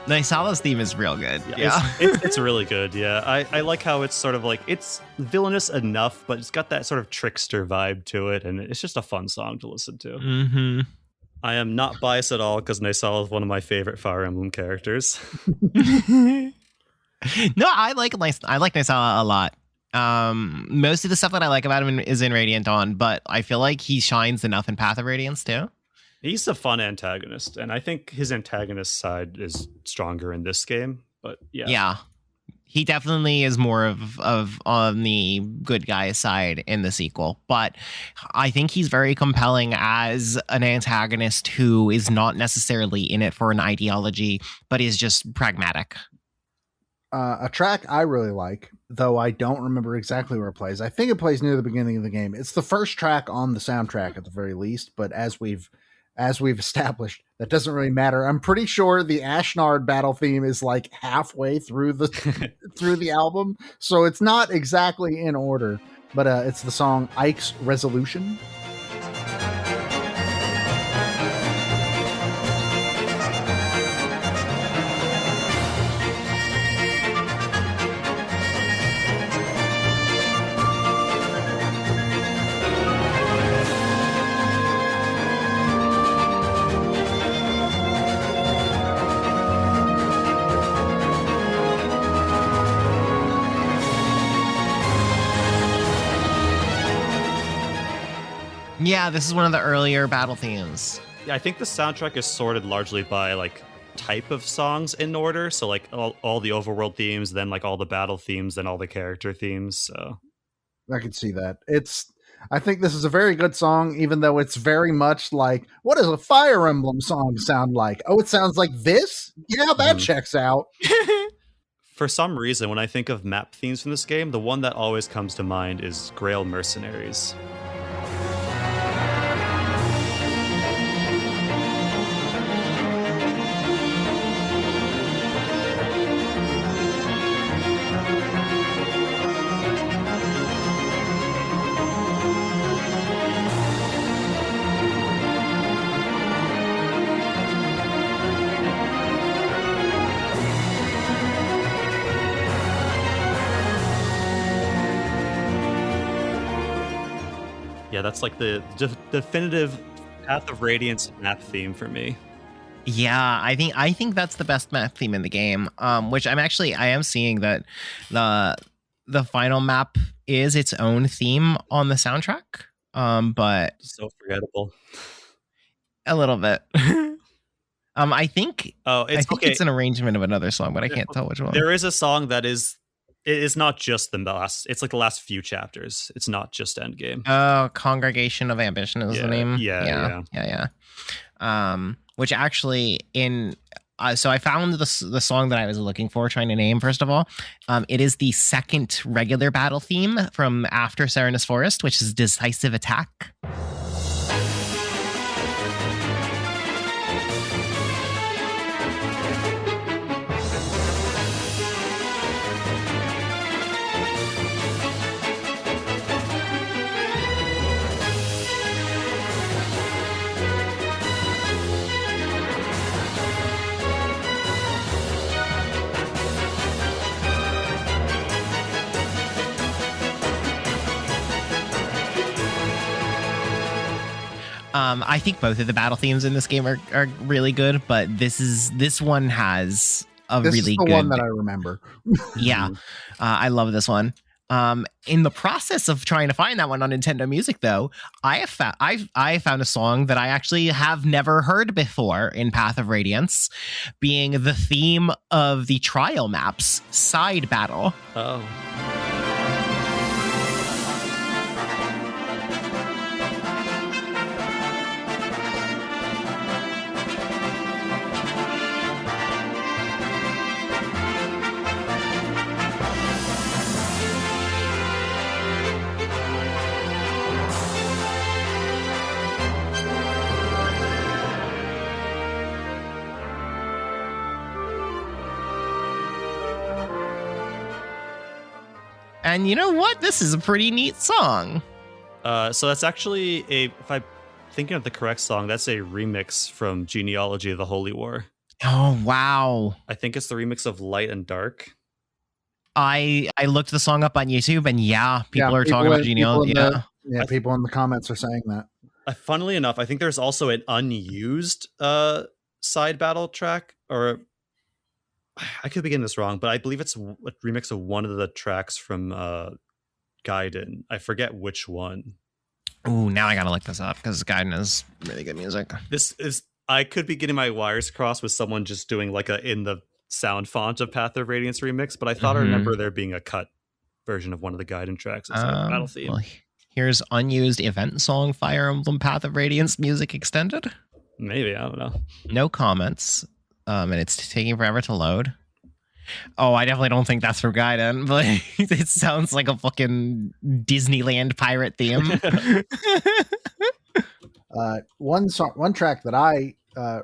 Naisala's theme is real good. It's really good. Yeah, I like how it's sort of like it's villainous enough, but it's got that sort of trickster vibe to it, and it's just a fun song to listen to. Mm-hmm. I am not biased at all because Naisala is one of my favorite Fire Emblem characters. No, I like Naisala a lot. Most of the stuff that I like about him is in Radiant Dawn, but I feel like he shines enough in Path of Radiance too. He's a fun antagonist, and I think his antagonist side is stronger in this game. But yeah, he definitely is more of on the good guy side in the sequel. But I think he's very compelling as an antagonist who is not necessarily in it for an ideology, but is just pragmatic. A track I really like, though I don't remember exactly where it plays. I think it plays near the beginning of the game. It's the first track on the soundtrack at the very least, but as we've established, that doesn't really matter. I'm pretty sure the Ashnard battle theme is like halfway through the through the album, so it's not exactly in order, but it's the song Ike's Resolution. Yeah, this is one of the earlier battle themes. Yeah, I think the soundtrack is sorted largely by like type of songs in order. So like all the overworld themes, then like all the battle themes, then all the character themes. So I can see that. I think this is a very good song, even though it's very much like, what does a Fire Emblem song sound like? Oh, it sounds like this? Yeah, that checks out. For some reason, when I think of map themes from this game, the one that always comes to mind is Grail Mercenaries. Yeah, that's like the definitive Path of Radiance map theme for me. Yeah, I think that's the best map theme in the game. Which I am seeing that the final map is its own theme on the soundtrack. But so forgettable. A little bit. I think it's an arrangement of another song, but I can't tell which one. There is a song that is. It is not just the last. It's like the last few chapters. It's not just Endgame. Oh, Congregation of Ambition is the name. Yeah. Which actually so I found the song that I was looking for, trying to name. First of all, it is the second regular battle theme from after Serenus Forest, which is Decisive Attack. I think both of the battle themes in this game are really good, but this one has a This really is the good one that I remember. Yeah, I love this one. In the process of trying to find that one on Nintendo Music, though, I found a song that I actually have never heard before in Path of Radiance, being the theme of the Trial Maps side battle. Oh. And you know what? This is a pretty neat song. So that's actually if I'm thinking of the correct song, that's a remix from Genealogy of the Holy War. Oh, wow. I think it's the remix of Light and Dark. I looked the song up on YouTube, and people are talking about Genealogy. People in the comments are saying that. Funnily enough, I think there's also an unused side battle track, or I could be getting this wrong, but I believe it's a remix of one of the tracks from Gaiden. I forget which one. Ooh, now I gotta look this up because Gaiden is really good music. I could be getting my wires crossed with someone just doing like in the sound font of Path of Radiance remix, but I thought I remember there being a cut version of one of the Gaiden tracks as a battle theme. Well, here's unused event song Fire Emblem Path of Radiance music extended. Maybe, I don't know. No comments. And it's taking forever to load. Oh, I definitely don't think that's from Gaiden, but it sounds like a fucking Disneyland pirate theme. One track that I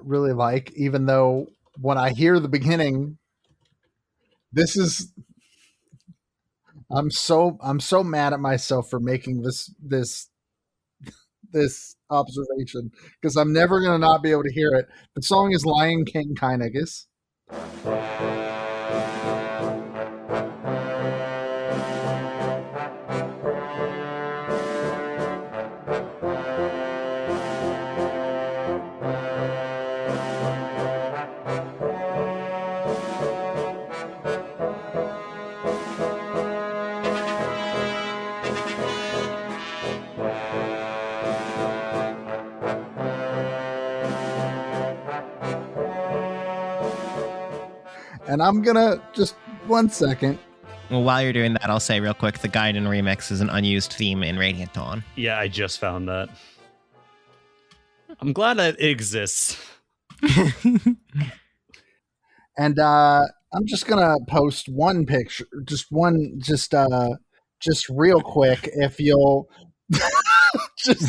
really like, even though when I hear the beginning, I'm so mad at myself for making this observation, because I'm never going to not be able to hear it. The song is Lion King Kynegus. And I'm gonna just 1 second. Well, while you're doing that, I'll say real quick, the Gaiden remix is an unused theme in Radiant Dawn. Yeah, I just found that. I'm glad that it exists. And I'm just gonna post one picture, just real quick, if you'll just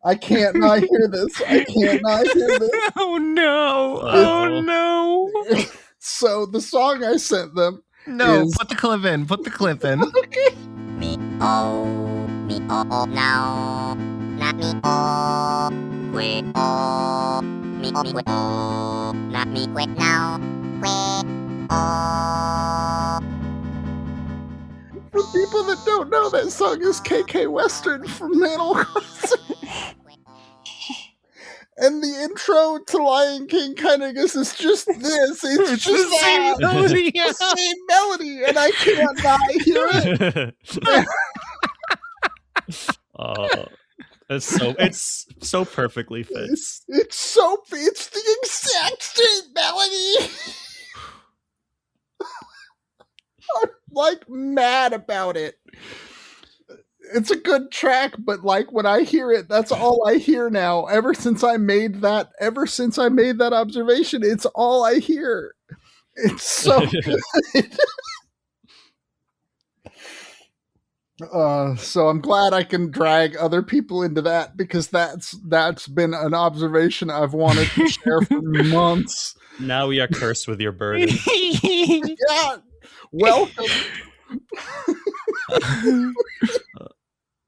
I can't not hear this. Oh no. So the song I sent them. No, put the clip in. Okay. Me oh now. Not me oh quit oh. Me quit oh. Not me quit now. Quit oh. For people that don't know, that song is KK Western from Animal Crossing. And the intro to Lion King Kynegus is just this. It's just the same melody. The same melody, and I can't not hear it. It's so perfectly fits. It's the exact same melody. I'm like mad about it. It's a good track, but like when I hear it, that's all I hear now. Ever since I made that observation, it's all I hear. It's so good. So I'm glad I can drag other people into that, because that's been an observation I've wanted to share for months. Now we are cursed with your burden. Yeah, welcome.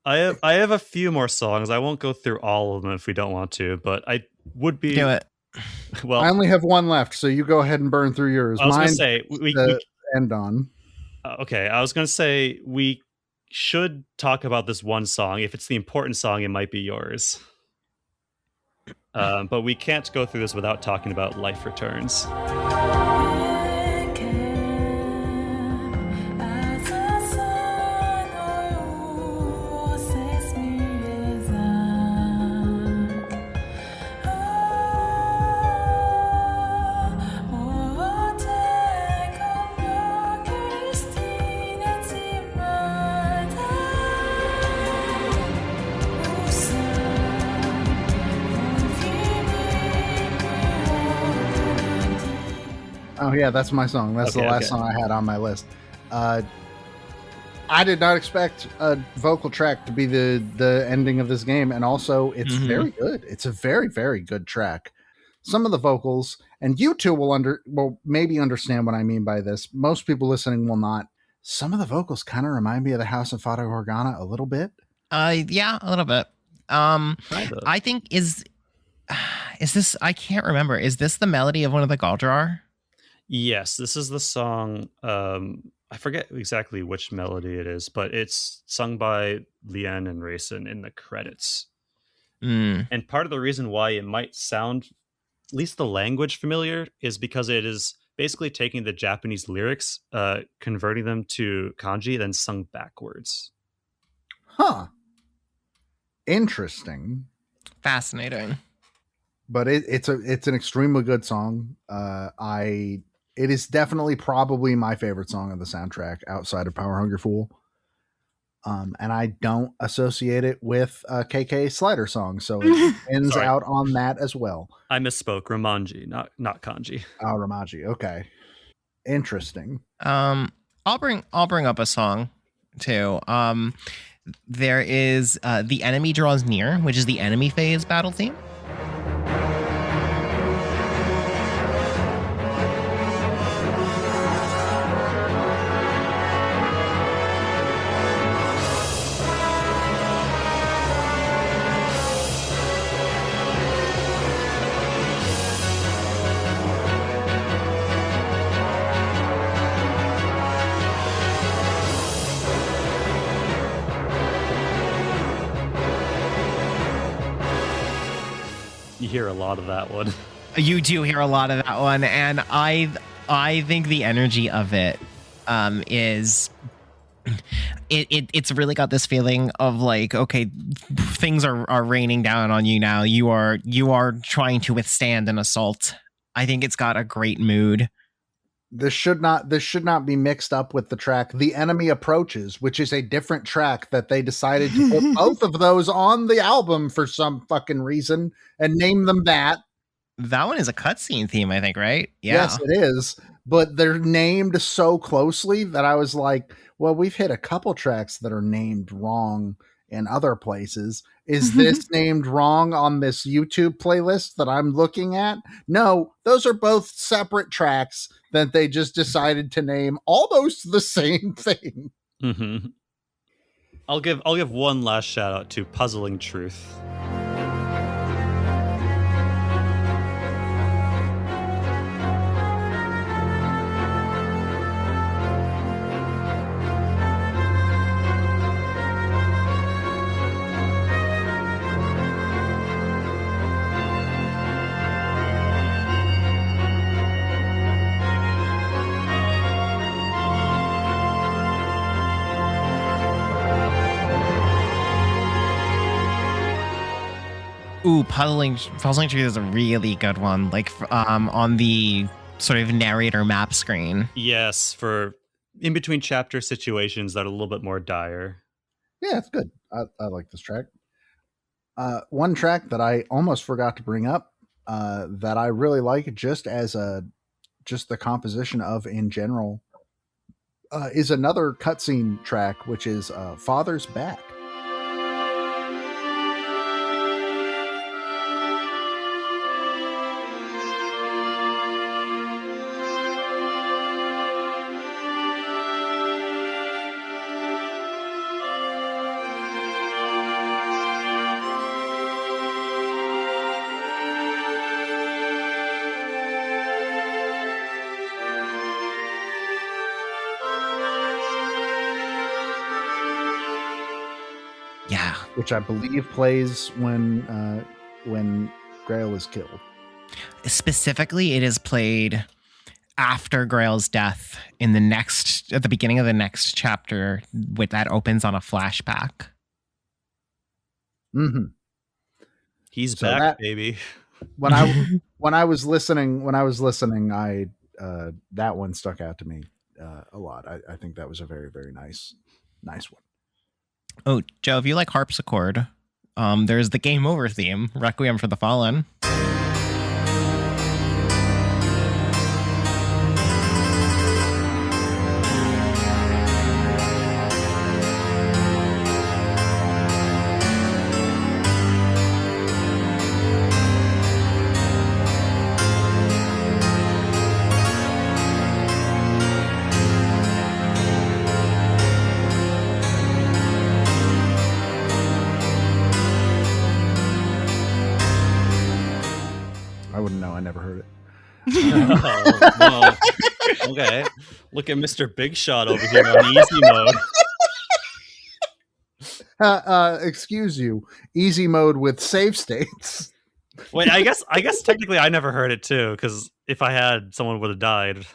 I have a few more songs. I won't go through all of them if we don't want to, but I would be. Do it. Well, I only have one left, so you go ahead and burn through yours. I was going to say we end on. Okay, I was going to say we should talk about this one song. If it's the important song, it might be yours. But we can't go through this without talking about Life Returns. Oh yeah, that's my song. That's the last song I had on my list. I did not expect a vocal track to be the ending of this game, and also it's very good. It's a very, very good track. Some of the vocals, and you two will maybe understand what I mean by this. Most people listening will not. Some of the vocals kind of remind me of the House of Fata Morgana a little bit. Yeah, a little bit. I think is this? I can't remember. Is this the melody of one of the Galdrar? Yes, this is the song. I forget exactly which melody it is, but it's sung by Leanne and Rayson in the credits. And part of the reason why it might sound, at least the language, familiar is because it is basically taking the Japanese lyrics, converting them to kanji, then sung backwards. Huh. Interesting. Fascinating. But it's an extremely good song. It is definitely probably my favorite song on the soundtrack outside of Power Hungry Fool. And I don't associate it with a KK Slider song, so it ends out on that as well. I misspoke. Romanji, not kanji. Oh, Romanji. Okay. Interesting. I'll bring up a song too. There is The Enemy Draws Near, which is the enemy phase battle theme. You hear a lot of that one. You do hear a lot of that one, and I think the energy of it is it's really got this feeling of like, okay, things are raining down on you now. You are trying to withstand an assault. I think it's got a great mood. This should not be mixed up with the track The Enemy Approaches, which is a different track that they decided to put both of those on the album for some fucking reason and name them that. That one is a cutscene theme, I think, right? Yeah. Yes, it is. But they're named so closely that I was like, well, we've hit a couple tracks that are named wrong in other places. Is this named wrong on this YouTube playlist that I'm looking at? No, those are both separate tracks that they just decided to name almost the same thing. Mm-hmm. I'll give one last shout out to Puzzling Truth. Ooh, Puzzling Truth is a really good one. Like on the sort of narrator map screen. Yes, for in between chapter situations that are a little bit more dire. Yeah, it's good. I like this track. One track that I almost forgot to bring up that I really like just the composition of in general is another cutscene track, which is Father's Back. which I believe plays when Grail is killed. Specifically, it is played after Grail's death at the beginning of the next chapter, with that opens on a flashback. Mm-hmm. He's so back, baby. When I was listening, I that one stuck out to me a lot. I think that was a very, very nice one. Oh, Joe, if you like harpsichord, there's the Game Over theme, Requiem for the Fallen. Oh, no. Okay. Look at Mr. Big Shot over here on easy mode. Excuse you. Easy mode with save states. Wait, I guess technically I never heard it too, because if I had, someone would have died.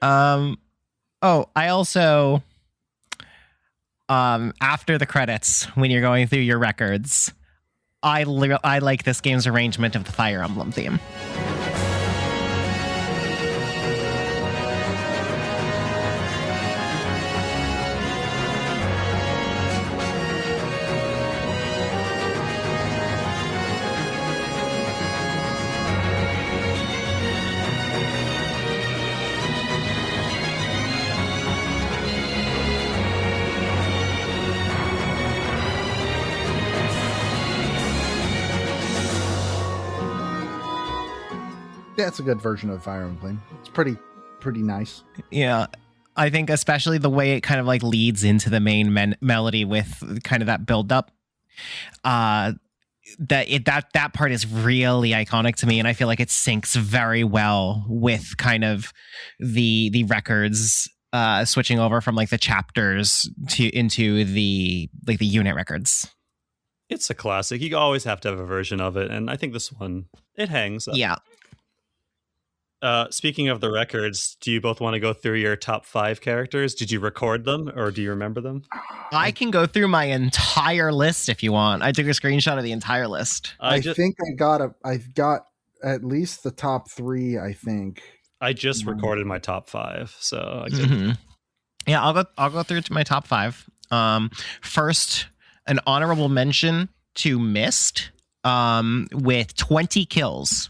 I also after the credits, when you're going through your records, I like this game's arrangement of the Fire Emblem theme. Yeah, it's a good version of Fire Emblem. It's pretty nice. Yeah, I think especially the way it kind of like leads into the main melody with kind of that build up. That part is really iconic to me, and I feel like it syncs very well with kind of the records switching over from like the chapters into the unit records. It's a classic. You always have to have a version of it, and I think this one, it hangs up. Yeah. Speaking of the records, do you both want to go through your top 5 characters? Did you record them, or do you remember them? I can go through my entire list if you want. I took a screenshot of the entire list. I think I got at least the top 3. I think I just recorded my top 5, so yeah, I'll go through to my top 5. First, an honorable mention to Mist, with 20 kills.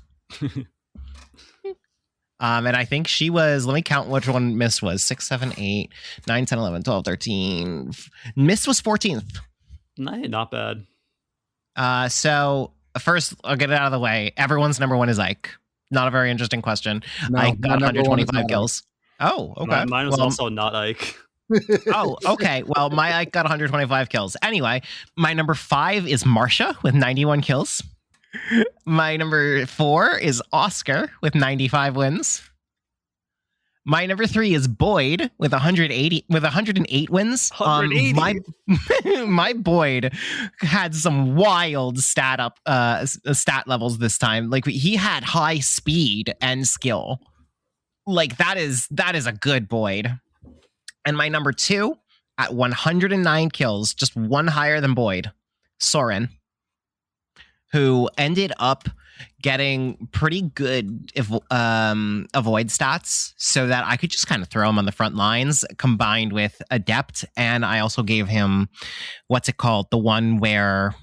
And I think she was, let me count which one Mist was. 6, 7, 8, 9, 10, 11, 12, 13. Mist was 14th. Not bad. So first, I'll get it out of the way. Everyone's number 1 is Ike. Not a very interesting question. No, Ike got 125 kills. Oh, okay. Mine was also not Ike. Oh, okay. Well, my Ike got 125 kills. Anyway, my number 5 is Marcia with 91 kills. My number 4 is Oscar with 95 wins. My number 3 is Boyd with 108 wins. 180. My Boyd had some wild stat levels this time. Like, he had high speed and skill. Like, that is a good Boyd. And my number 2 at 109 kills, just one higher than Boyd, Soren, who ended up getting pretty good avoid stats so that I could just kind of throw him on the front lines combined with Adept. And I also gave him, what's it called? The one where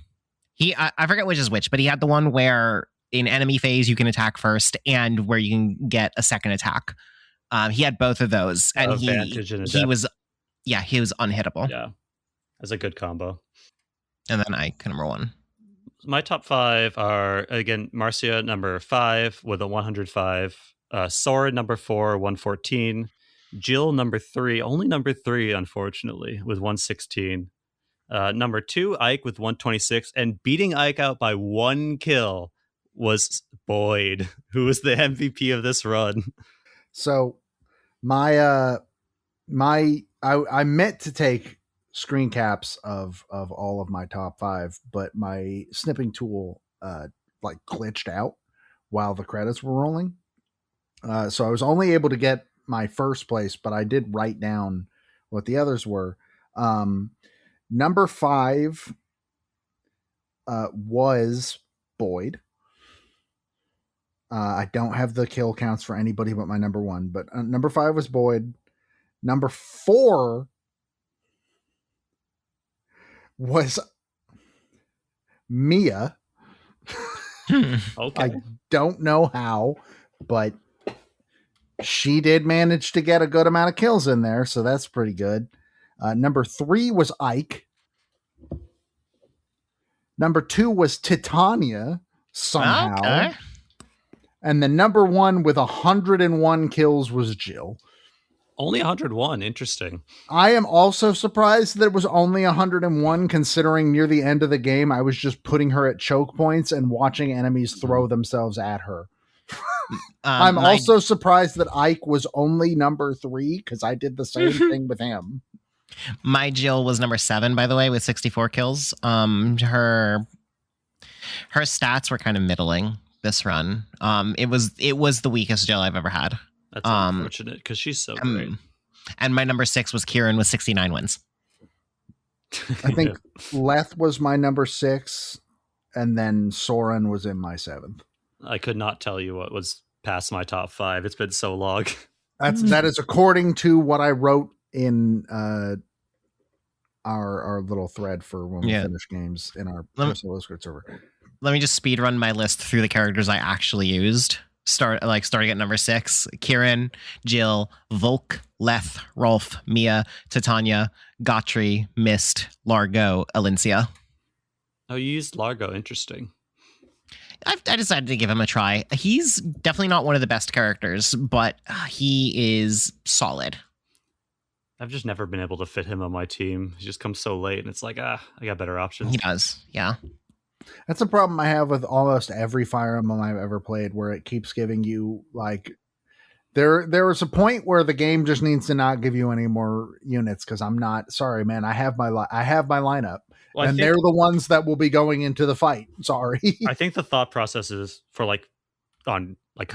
I forget which is which, but he had the one where in enemy phase you can attack first and where you can get a second attack. He had both of those, and he was unhittable. Yeah, that's a good combo. And then Ike, number 1. My top 5 are, again, Marcia, number 5 with a 105. Sora, number 4, 114. Jill, number 3, only number 3, unfortunately, with 116. Number 2, Ike with 126. And beating Ike out by 1 kill was Boyd, who was the MVP of this run. So my I meant to take screen caps of all of my top 5, but my snipping tool like glitched out while the credits were rolling. So I was only able to get my first place, but I did write down what the others were. Number 5 was Boyd. I don't have the kill counts for anybody but my number 1, but number 5 was Boyd. Number 4 was Mia. Okay. I don't know how, but she did manage to get a good amount of kills in there, so that's pretty good. Number 3 was Ike. Number 2 was Titania somehow. Okay. And the number 1 with 101 kills was Jill. Only 101. Interesting. I am also surprised that it was only 101, considering near the end of the game, I was just putting her at choke points and watching enemies throw themselves at her. I'm also surprised that Ike was only number 3, because I did the same thing with him. My Jill was number 7, by the way, with 64 kills. Her stats were kind of middling this run. It was the weakest Jill I've ever had. That's unfortunate because she's so great. And my number 6 was Kieran with 69 wins. I think Leth was my number 6, and then Soren was in my 7th. I could not tell you what was past my top 5. It's been so long. That is according to what I wrote in our little thread for when we finish games in our personal Discord server. Let me just speed run my list through the characters I actually used. Starting at number 6: Kieran, Jill, Volk, Leth, Rolf, Mia, Titania, Gotri, Mist, Largo, Alincia. Oh, you used Largo. Interesting. I decided to give him a try. He's definitely not one of the best characters, but he is solid. I've just never been able to fit him on my team. He just comes so late, and it's like, I got better options. He does, yeah. That's a problem I have with almost every Fire Emblem I've ever played, where it keeps giving you, like, there was a point where the game just needs to not give you any more units, because I'm not, sorry, man, I have my lineup, well, and they're the ones that will be going into the fight. Sorry. I think the thought process is for, like, on, like,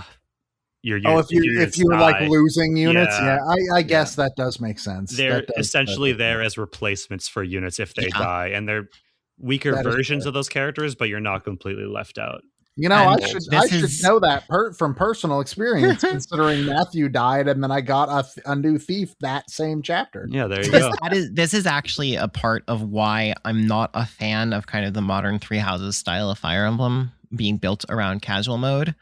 your units. Oh, if you're like losing units, I guess that does make sense. They're essentially there as replacements for units if they die, and they're weaker versions of those characters, but you're not completely left out. You know, I should know that from personal experience, considering Matthew died and then I got a new thief that same chapter. Yeah, there you go. This is actually a part of why I'm not a fan of kind of the modern Three Houses style of Fire Emblem being built around casual mode,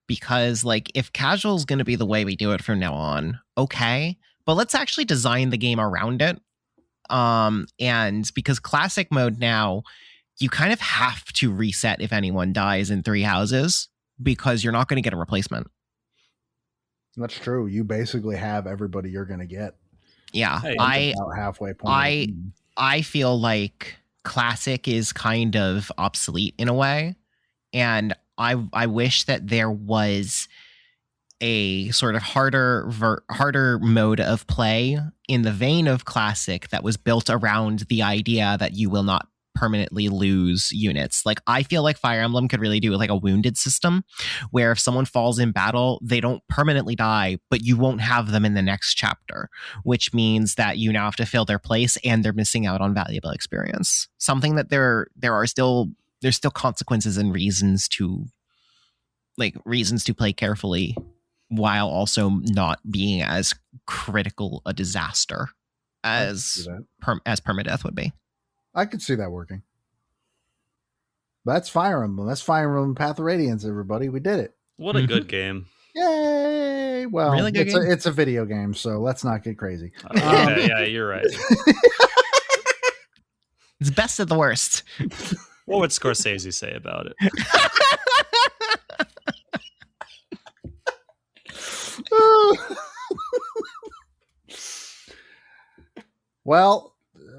because like if casual is going to be the way we do it from now on, okay, but let's actually design the game around it. And because classic mode now, you kind of have to reset if anyone dies in Three Houses, because you're not going to get a replacement. That's true. You basically have everybody you're going to get. Yeah. About halfway point. I feel like classic is kind of obsolete in a way. And I wish that there was a sort of harder mode of play in the vein of classic that was built around the idea that you will not permanently lose units. Like I feel like Fire Emblem could really do like a wounded system where if someone falls in battle, they don't permanently die, but you won't have them in the next chapter, which means that you now have to fill their place and they're missing out on valuable experience. Something that there's still consequences and reasons to play carefully, while also not being as critical a disaster as permadeath would be. I could see that working. That's Fire Emblem. That's Fire Emblem Path of Radiance, everybody. We did it. What a good game. Yay! Well, really good game? It's a video game, so let's not get crazy. Yeah, you're right. It's best of the worst. What would Scorsese say about it? Well,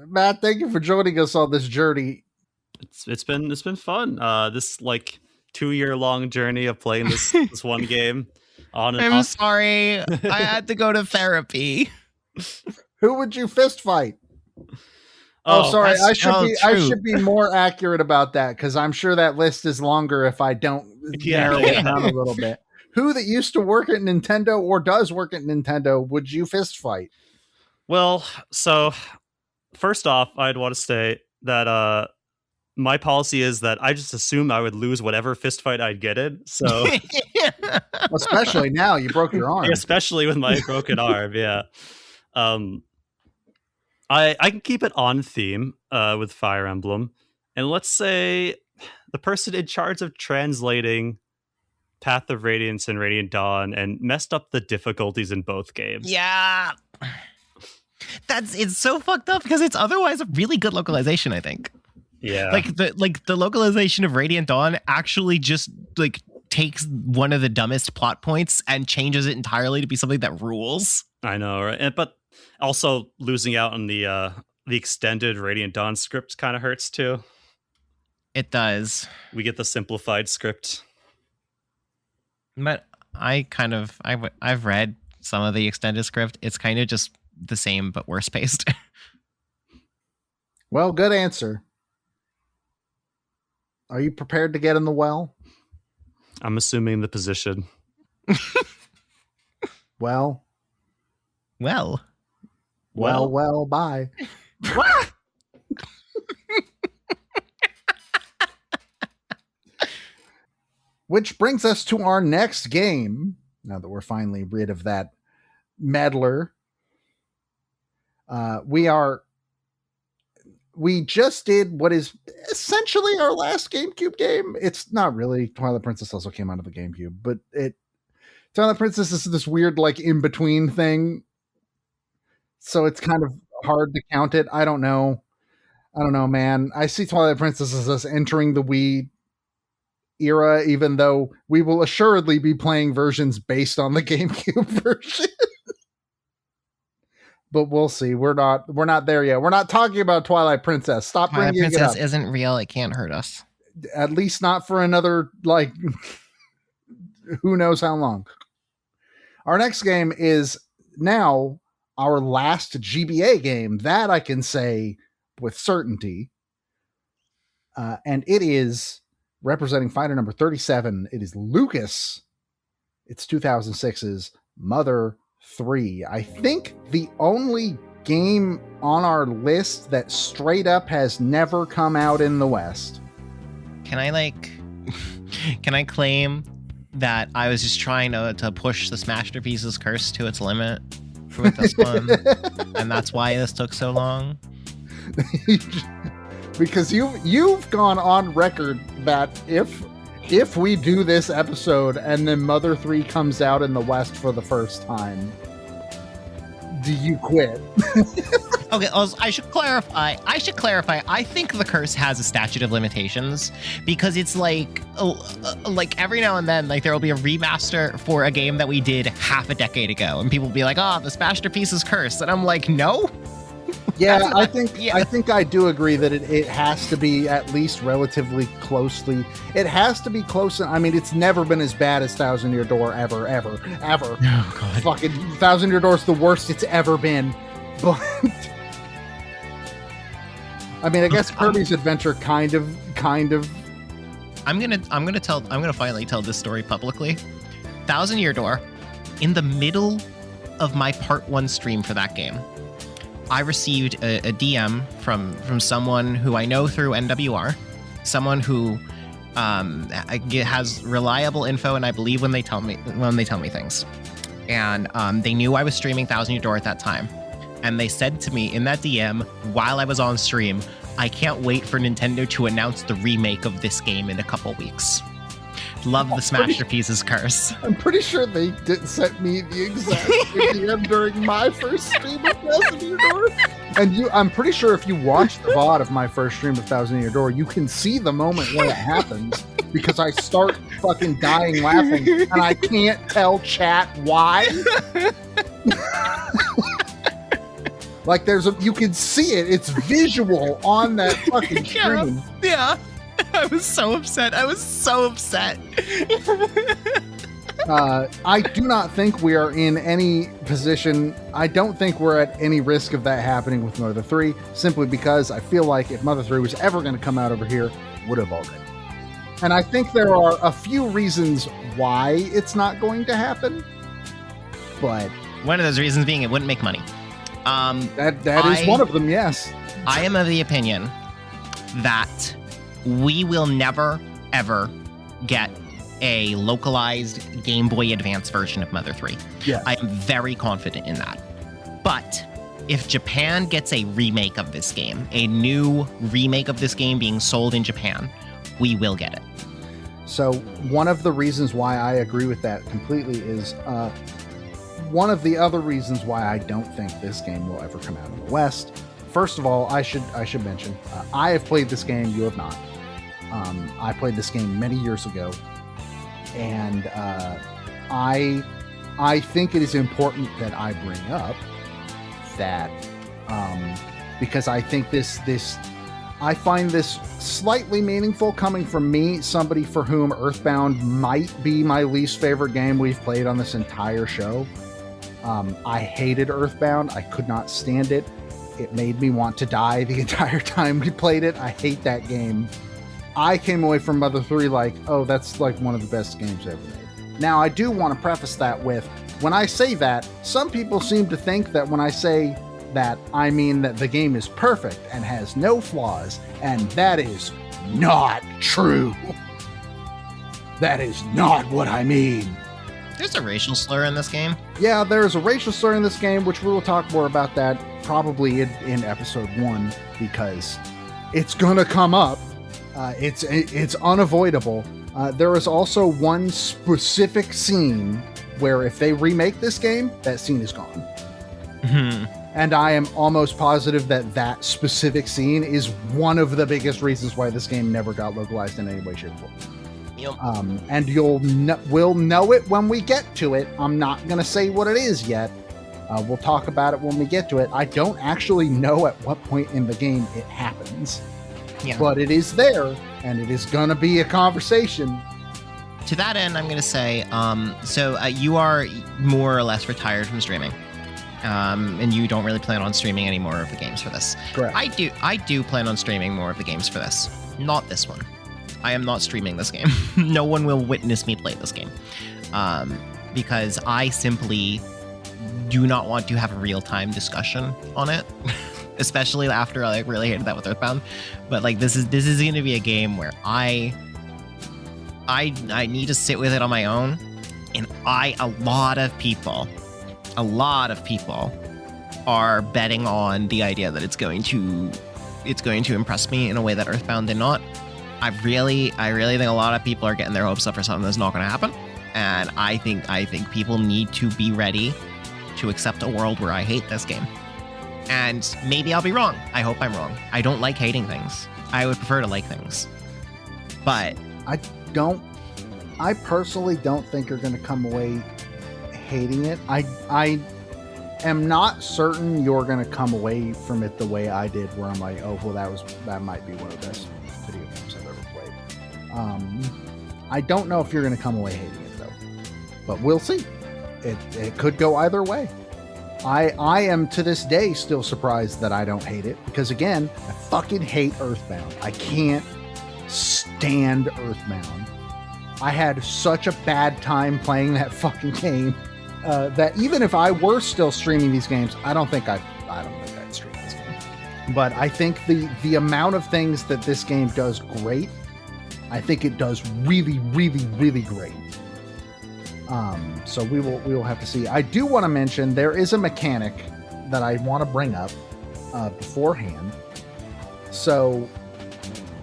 Matt, thank you for joining us on this journey. It's been fun. This like 2-year-long journey of playing this one game on and I'm off. sorry. I had to go to therapy. Who would you fist fight? Oh, sorry. I should be more accurate about that because I'm sure that list is longer if I don't narrow it down a little bit. Who that used to work at Nintendo or does work at Nintendo would you fist fight? Well, so first off, I'd want to say that my policy is that I just assume I would lose whatever fist fight I'd get in. So especially now you broke your arm. Especially with my broken arm, yeah. I can keep it on theme with Fire Emblem. And let's say the person in charge of translating Path of Radiance and Radiant Dawn and messed up the difficulties in both games. Yeah. It's so fucked up because it's otherwise a really good localization, I think. Yeah. Like the localization of Radiant Dawn actually just like takes one of the dumbest plot points and changes it entirely to be something that rules. I know, right? But also losing out on the extended Radiant Dawn script kind of hurts too. It does. We get the simplified script. But I've read some of the extended script. It's kind of just the same but worse paced. Well, good answer. Are you prepared to get in the well? I'm assuming the position. Well, bye. Which brings us to our next game. Now that we're finally rid of that meddler, we just did what is essentially our last GameCube game. It's not really. Twilight Princess also came out of the GameCube, but Twilight Princess is this weird like in between thing. So it's kind of hard to count it. I don't know, man. I see Twilight Princess as us entering the Wii era, even though we will assuredly be playing versions based on the GameCube version. But we'll see. We're not there yet. We're not talking about Twilight Princess. Stop Twilight bringing Princess it up. Isn't real. It can't hurt us. At least not for another, like, who knows how long. Our next game is now our last GBA game. That I can say with certainty. And it is representing fighter number 37. It is Lucas. It's 2006's Mother 3. I think the only game on our list that straight up has never come out in the West. Can I claim that I was just trying to push the Smashterpieces curse to its limit with this one? And that's why this took so long? Because you've gone on record that if we do this episode and then Mother 3 comes out in the West for the first time, do you quit? Okay, I should clarify. I think the curse has a statute of limitations because it's like every now and then, like there will be a remaster for a game that we did half a decade ago, and people will be like, "Oh, the Smashterpieces curse," and I'm like, "No." Yeah, I think I do agree that it has to be at least relatively closely. It has to be close. I mean, it's never been as bad as Thousand Year Door ever. Oh God, fucking Thousand Year Door is the worst it's ever been. But I mean, I guess Kirby's Adventure kind of. I'm gonna finally tell this story publicly. Thousand Year Door, in the middle of my part 1 stream for that game, I received a DM from someone who I know through NWR, someone who has reliable info, and I believe when they tell me things. And they knew I was streaming Thousand Year Door at that time, and they said to me in that DM while I was on stream, "I can't wait for Nintendo to announce the remake of this game in a couple weeks. Love the Smashterpieces curse." I'm pretty sure they did send me the exact DM during my first stream of Thousand Year Door. And I'm pretty sure if you watch the VOD of my first stream of Thousand Year Door, you can see the moment when it happens because I start fucking dying laughing and I can't tell chat why. Like you can see it. It's visual on that fucking screen. Yeah. I was so upset. I do not think we are in any position. I don't think we're at any risk of that happening with Mother 3, simply because I feel like if Mother 3 was ever going to come out over here, it would have already. And I think there are a few reasons why it's not going to happen, but one of those reasons being it wouldn't make money. That is one of them, yes. I am of the opinion that we will never, ever get a localized Game Boy Advance version of Mother 3. Yeah. I am very confident in that. But if Japan gets a remake of this game, a new remake of this game being sold in Japan, we will get it. So one of the reasons why I agree with that completely is one of the other reasons why I don't think this game will ever come out in the West. First of all, I should mention, I have played this game, you have not. I played this game many years ago, and I think it is important that I bring up that because I think I find this slightly meaningful coming from me, somebody for whom Earthbound might be my least favorite game we've played on this entire show. I hated Earthbound. I could not stand it. It made me want to die the entire time we played it. I hate that game. I came away from Mother 3 like, oh, that's like one of the best games ever made. Now, I do want to preface that with, when I say that, some people seem to think that when I say that, I mean that the game is perfect and has no flaws, and that is not true. That is not what I mean. There's a racial slur in this game. Yeah, there's a racial slur in this game, which we will talk more about that probably in episode 1, because it's gonna come up. It's unavoidable. There is also one specific scene where if they remake this game, that scene is gone. Mm-hmm. And I am almost positive that specific scene is one of the biggest reasons why this game never got localized in any way, shape, or form. Yep. And we'll know it when we get to it. I'm not going to say what it is yet. We'll talk about it when we get to it. I don't actually know at what point in the game it happens. Yeah. But it is there, and it is going to be a conversation. To that end, I'm going to say, you are more or less retired from streaming. And you don't really plan on streaming any more of the games for this. Correct. I do plan on streaming more of the games for this. Not this one. I am not streaming this game. No one will witness me play this game. Because I simply do not want to have a real-time discussion on it. Especially after I really hated that with Earthbound. But this is going to be a game where I need to sit with it on my own. And a lot of people are betting on the idea that it's going to impress me in a way that Earthbound did not. I really think a lot of people are getting their hopes up for something that's not going to happen, and I think people need to be ready to accept a world where I hate this game. And maybe I'll be wrong. I hope I'm wrong. I don't like hating things. I would prefer to like things. But I personally don't think you're going to come away hating it. I am not certain you're going to come away from it the way I did, where I'm like, oh, well, that might be one of the best video games I've ever played. I don't know if you're going to come away hating it, though. But we'll see. It could go either way. I am to this day still surprised that I don't hate it, because again, I fucking hate Earthbound. I can't stand Earthbound. I had such a bad time playing that fucking game that even if I were still streaming these games, I don't think I'd stream this game. But I think the amount of things that this game does great, I think it does really, really, really great. So we will have to see. I do want to mention there is a mechanic that I want to bring up beforehand. So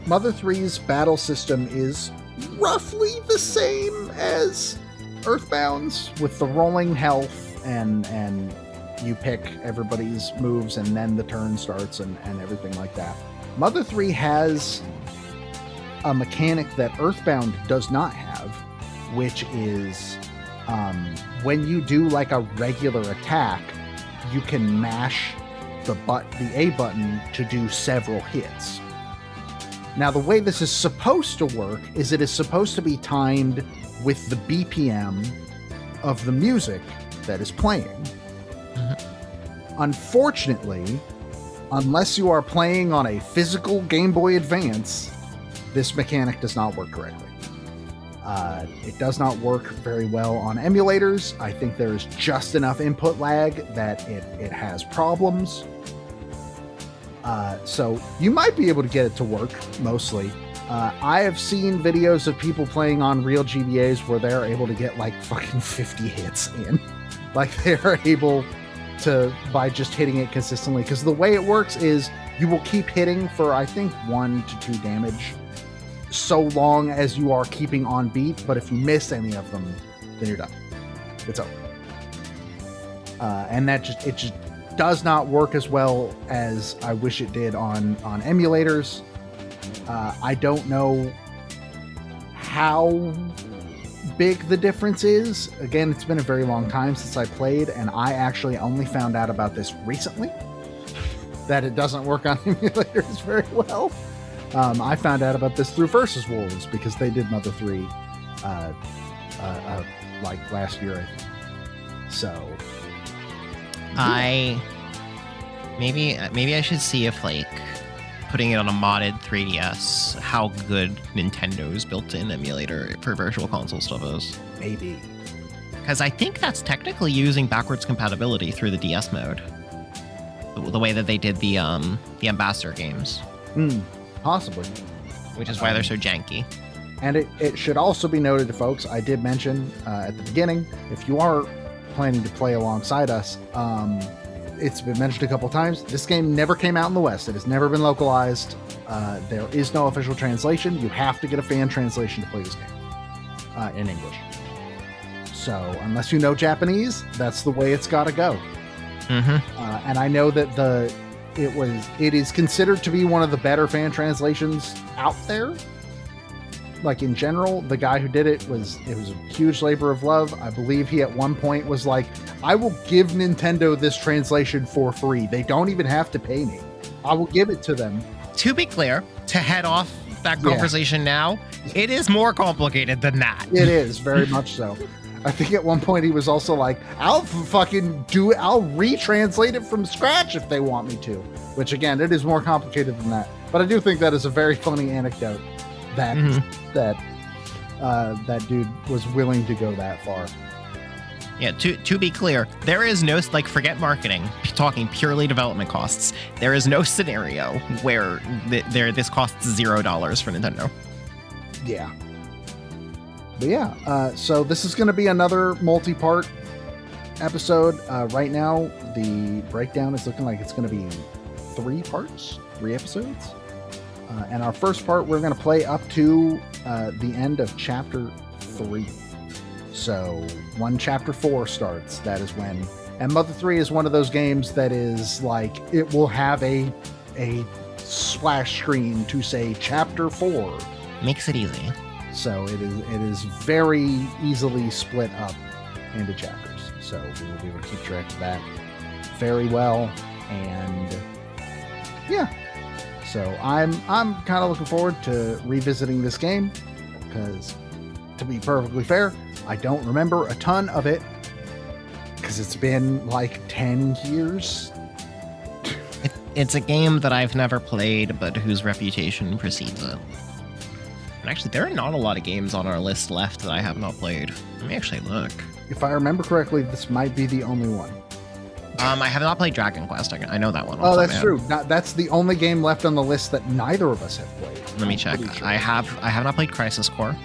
Mother 3's battle system is roughly the same as Earthbound's, with the rolling health and you pick everybody's moves and then the turn starts and everything like that. Mother 3 has a mechanic that Earthbound does not have, which is when you do like a regular attack, you can mash the A button to do several hits. Now, the way this is supposed to work is it is supposed to be timed with the BPM of the music that is playing. Unfortunately, unless you are playing on a physical Game Boy Advance, this mechanic does not work correctly. It does not work very well on emulators. I think there is just enough input lag that it has problems. So you might be able to get it to work, mostly. I have seen videos of people playing on real GBAs where they're able to get like fucking 50 hits in. Like they're able to, by just hitting it consistently. Because the way it works is you will keep hitting for, I think, 1 to 2 damage so long as you are keeping on beat. But if you miss any of them, then you're done. It's over. And it just does not work as well as I wish it did on emulators. I don't know how big the difference is. Again, it's been a very long time since I played, and I actually only found out about this recently, that it doesn't work on emulators very well. I found out about this through Versus Wolves because they did Mother 3 like last year, I think. So maybe I should see if like putting it on a modded 3DS, how good Nintendo's built-in emulator for virtual console stuff is. Maybe. Because I think that's technically using backwards compatibility through the DS mode. The way that they did the Ambassador games. Possibly. Which is why they're so janky. And it should also be noted, folks, I did mention at the beginning, if you are planning to play alongside us, it's been mentioned a couple times. This game never came out in the West. It has never been localized. There is no official translation. You have to get a fan translation to play this game in English. So unless you know Japanese, that's the way it's got to go. And I know that it is considered to be one of the better fan translations out there. Like in general, the guy who did it was a huge labor of love. I believe he at one point was like, I will give Nintendo this translation for free. They don't even have to pay me. I will give it to them. To be clear, to head off that conversation now, it is more complicated than that. It is, very much so. I think at one point he was also like, I'll retranslate it from scratch if they want me to. Which again, it is more complicated than that. But I do think that is a very funny anecdote that that dude was willing to go that far. Yeah, to be clear, there is no, like, forget marketing, talking purely development costs. There is no scenario where this costs $0 for Nintendo. Yeah. But yeah, so this is going to be another multi-part episode. Right now, the breakdown is looking like it's going to be 3 episodes. And our first part, we're going to play up to the end of Chapter 3. So when Chapter 4 starts, that is when... And Mother 3 is one of those games that is like, it will have a splash screen to say Chapter 4. Makes it easy. So it is very easily split up into chapters. So we will be able to keep track of that very well. And yeah. So I'm kind of looking forward to revisiting this game because, to be perfectly fair, I don't remember a ton of it because it's been like 10 years. It's a game that I've never played, but whose reputation precedes it. And actually, there are not a lot of games on our list left that I have not played. Let me actually look. If I remember correctly, this might be the only one. I have not played Dragon Quest. I know that one. Oh, that's true. That's the only game left on the list that neither of us have played. Let me check. Sure. I have not played Crisis Core.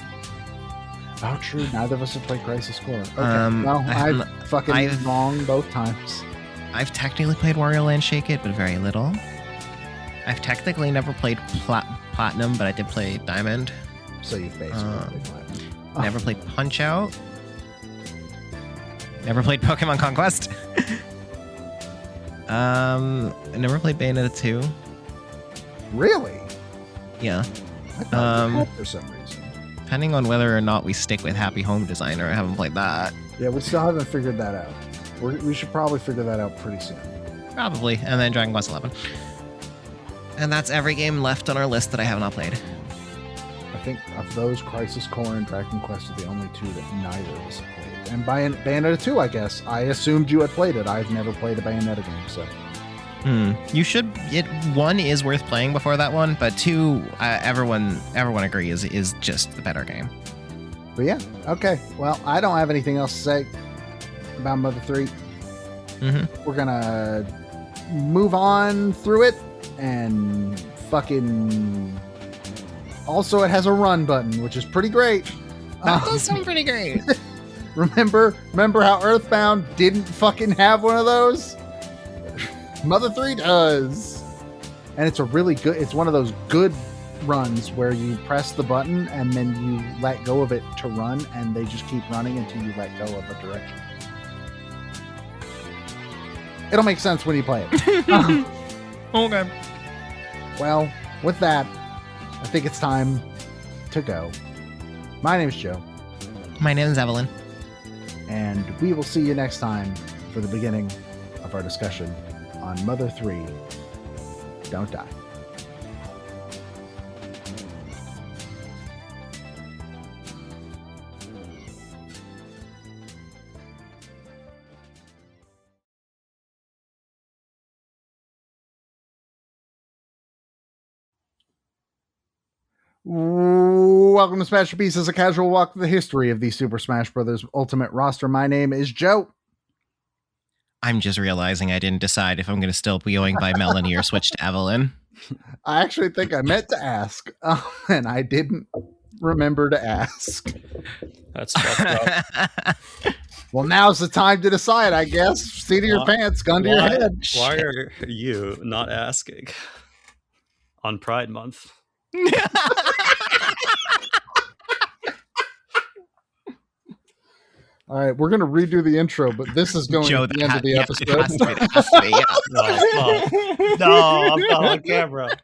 Oh, true. Neither of us have played Crisis Core. Okay. Well, I've wrong both times. I've technically played Wario Land Shake It, but very little. I've technically never played Platinum, but I did play Diamond. So you've basically played Platinum. Never played Punch Out. Never played Pokemon Conquest. I never played Bayonetta 2. Really? Yeah. I thought you had for some reason. Depending on whether or not we stick with Happy Home Designer, I haven't played that. Yeah, we still haven't figured that out. We should probably figure that out pretty soon. Probably. And then Dragon Quest 11. And that's every game left on our list that I have not played. think of those, Crisis Core and Dragon Quest are the only two that neither of us have played. And Bayonetta 2, I guess. I assumed you had played it. I've never played a Bayonetta game, so. You should. One is worth playing before that one, but two, everyone agrees is just the better game. But yeah, okay. Well, I don't have anything else to say about Mother 3. We're gonna move on through it and fucking. Also, it has a run button, which is pretty great. That does sound pretty great. Remember how Earthbound didn't fucking have one of those? Mother 3 does. And it's one of those good runs where you press the button and then you let go of it to run, and they just keep running until you let go of a direction. It'll make sense when you play it. Okay. Well, with that, I think it's time to go. My name is Joe. My name is Evelyn. And we will see you next time for the beginning of our discussion on Mother 3, Don't Die. Welcome to Smashterpieces, a casual walk through the history of the Super Smash Bros. Ultimate roster. My name is Joe. I'm just realizing I didn't decide if I'm going to still be going by Melanie or switch to Evelyn. I actually think I meant to ask, and I didn't remember to ask. That's fucked up. Well, now's the time to decide, I guess. Seat of your pants, gun to your head. Why are you not asking on Pride Month? All right, we're going to redo the intro, but this is going Joe, at the end of the episode. It has to be, yeah. No, I'm not on camera.